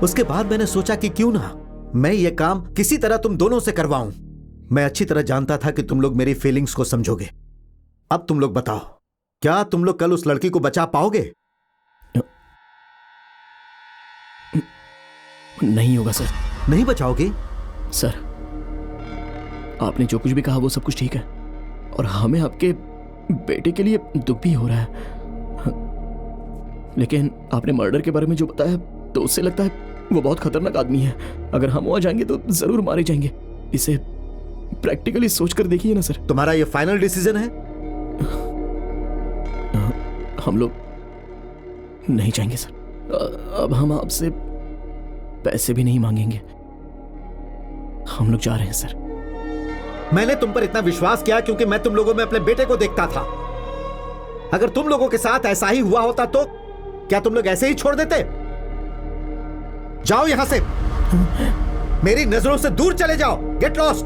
उसके बाद मैंने सोचा कि क्यों ना मैं ये काम किसी तरह तुम दोनों से करवाऊं। मैं अच्छी तरह जानता था कि तुम लोग मेरी फीलिंग्स को समझोगे। अब तुम लोग बताओ, क्या तुम लोग कल उस लड़की को बचा पाओगे? नहीं होगा सर। नहीं बचाओगे? सर, आपने जो कुछ भी कहा वो सब कुछ ठीक है, और हमें आपके बेटे के लिए दुख भी हो रहा है, लेकिन आपने मर्डर के बारे में जो बताया तो उससे लगता है वो बहुत खतरनाक आदमी है। अगर हम वहां जाएंगे तो जरूर मारे जाएंगे। इसे प्रैक्टिकली सोच कर देखिए ना सर। तुम्हारा ये फाइनल डिसीजन है? हम लोग नहीं जाएंगे सर। अब हम आपसे पैसे भी नहीं मांगेंगे। हम लोग जा रहे हैं सर। मैंने तुम पर इतना विश्वास किया क्योंकि मैं तुम लोगों में अपने बेटे को देखता था। अगर तुम लोगों के साथ ऐसा ही हुआ होता तो क्या तुम लोग ऐसे ही छोड़ देते? जाओ यहां से, मेरी नजरों से दूर चले जाओ। Get lost.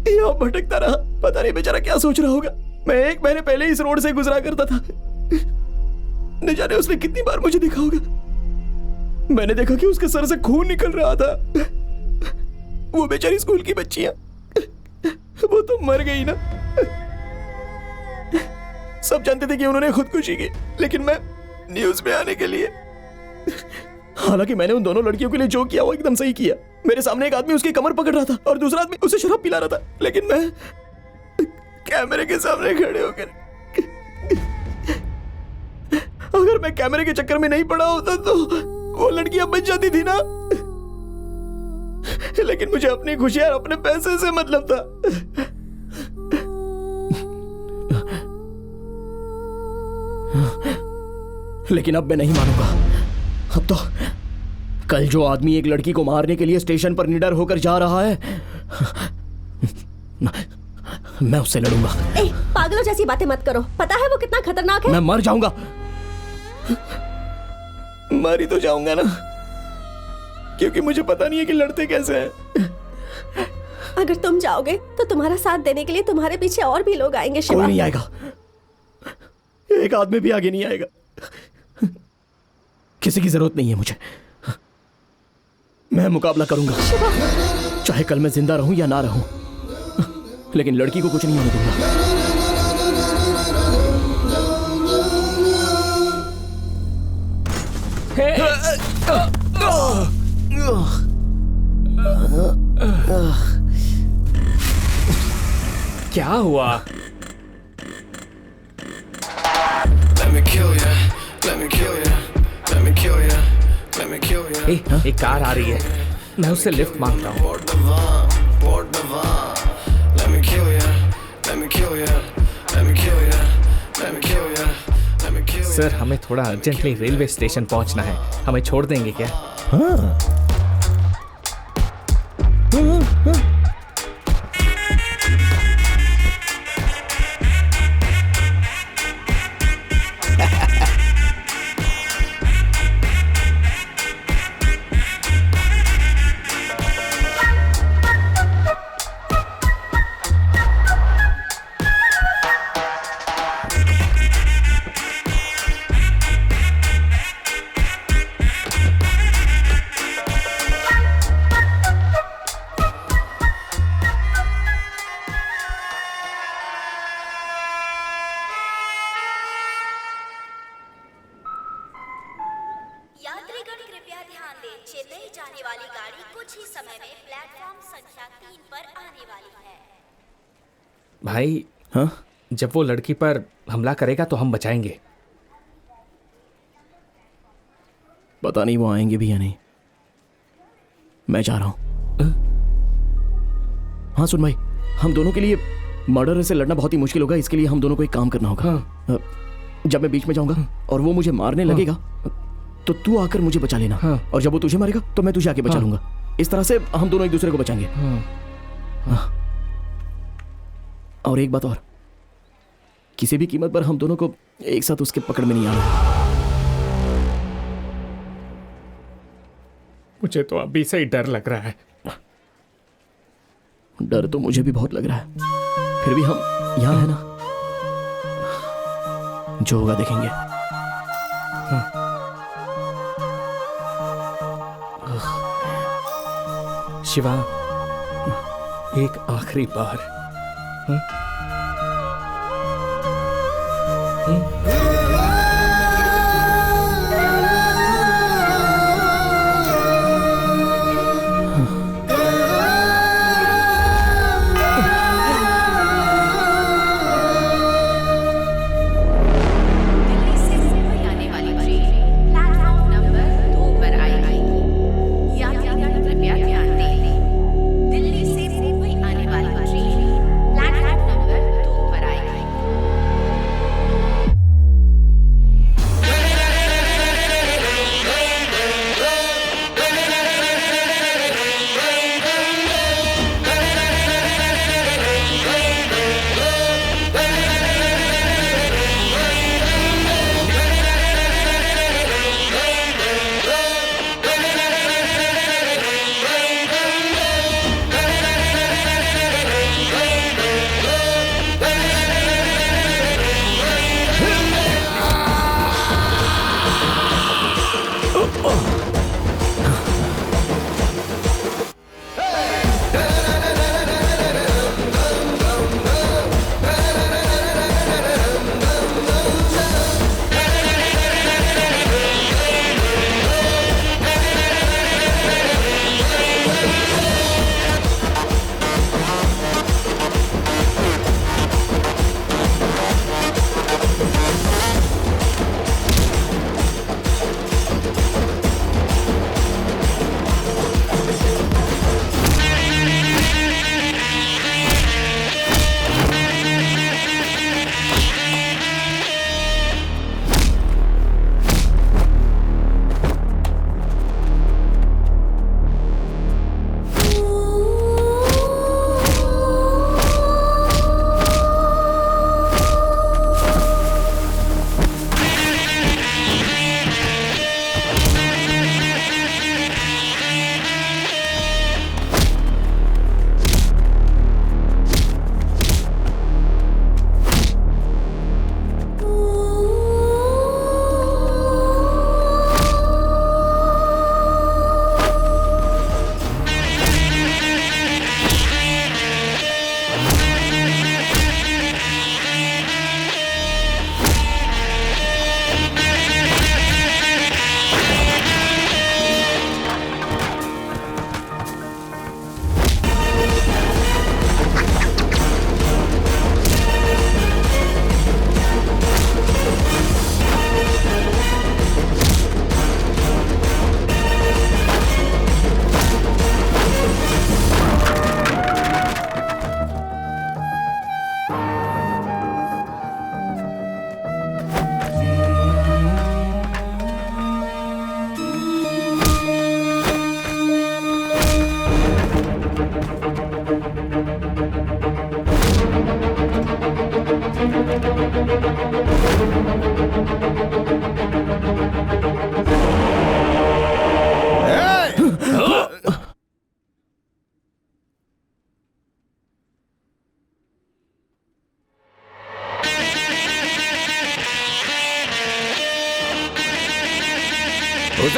यहाँ भटकता रहा। पता नहीं बेचारा क्या सोच रहा होगा। मैं 1 महीने पहले इस रोड से गुजरा करता था। न जाने उसने कितनी बार मुझे देखा होगा। मैंने देखा कि उसके सर से खून निकल रहा था। वो बेचारी स्कूल की बच्चियां, वो तो मर गई ना। सब जानते थे कि उन्होंने खुदकुशी की, लेकिन मैं न्यूज में आने के लिए, हालांकि मैंने उन दोनों लड़कियों के लिए जो किया वो एकदम सही किया। मेरे सामने एक आदमी उसकी कमर पकड़ रहा था और दूसरा आदमी उसे शराब पिला रहा था, लेकिन मैं कैमरे के सामने खड़े होकर, अगर मैं कैमरे के चक्कर में नहीं पड़ा होता तो वो लड़कियां बच जाती थी ना। लेकिन मुझे अपनी खुशी और अपने पैसे से मतलब था। लेकिन अब मैं नहीं मानूंगा। अब तो कल जो आदमी एक लड़की को मारने के लिए स्टेशन पर निडर होकर जा रहा है, मैं उससे लड़ूंगा। पागलों जैसी बातें मत करो। पता है वो कितना खतरनाक है? मैं मर जाऊंगा। मर ही तो जाऊंगा ना, क्योंकि मुझे पता नहीं है कि लड़ते कैसे हैं। अगर तुम जाओगे तो तुम्हारा साथ देने के लिए तुम्हारे पीछे और भी लोग आएंगे। शिवा, कोई नहीं आएगा। एक आदमी भी आगे नहीं आएगा। किसी की जरूरत नहीं है मुझे। मैं मुकाबला करूंगा, चाहे कल मैं जिंदा रहूं या ना रहूं, लेकिन लड़की को कुछ नहीं होने दूंगा। क्या हुआ? एक कार आ रही है, मैं उससे लिफ्ट मांगता हूँ। सर, हमें थोड़ा अर्जेंटली रेलवे स्टेशन पहुंचना है, हमें छोड़ देंगे क्या? हाँ। भाई, हाँ? जब वो लड़की पर हमला करेगा तो हम बचाएंगे। पता नहीं वो आएंगे भी या नहीं। मैं जा रहा हूं। हाँ सुन भाई, हम दोनों के लिए मर्डर से लड़ना बहुत ही मुश्किल होगा। इसके लिए हम दोनों को एक काम करना होगा। जब मैं बीच में जाऊंगा और वो मुझे मारने लगेगा तो तू आकर मुझे बचा लेना, और जब वो तुझे मारेगा तो मैं तुझे आके बचा लूंगा। इस तरह से हम दोनों एक दूसरे को बचाएंगे। और एक बात और, किसी भी कीमत पर हम दोनों को एक साथ उसके पकड़ में नहीं आना। मुझे तो अभी से ही डर लग रहा है। डर तो मुझे भी बहुत लग रहा है, फिर भी हम यहाँ है ना, जो होगा देखेंगे। शिवा, एक आखिरी बार।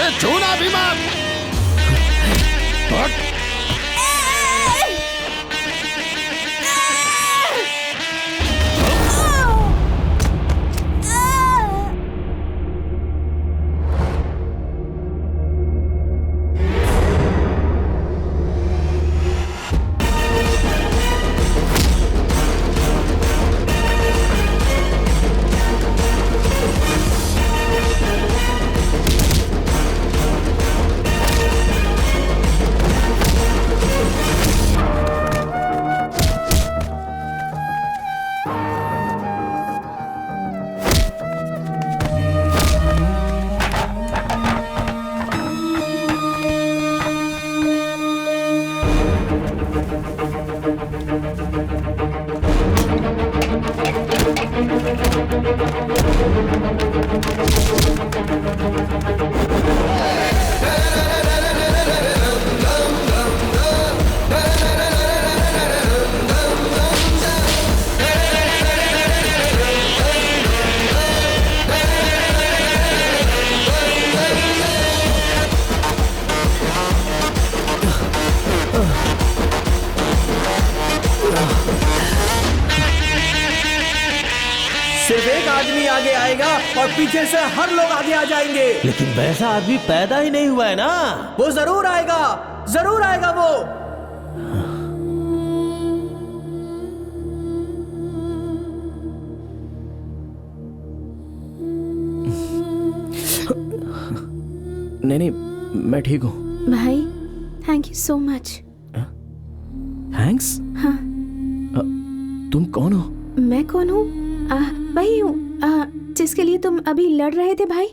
उसे छूना भी मत। सिर्फ एक आदमी आगे आएगा और पीछे से हर लोग आगे आ जाएंगे। लेकिन वैसा आदमी पैदा ही नहीं हुआ है ना। वो जरूर आएगा वो। नहीं, मैं ठीक हूँ। भाई thank you so much. Thanks? हाँ। तुम कौन हो? मैं कौन हूँ? वही हूँ जिसके लिए तुम अभी लड़ रहे थे भाई।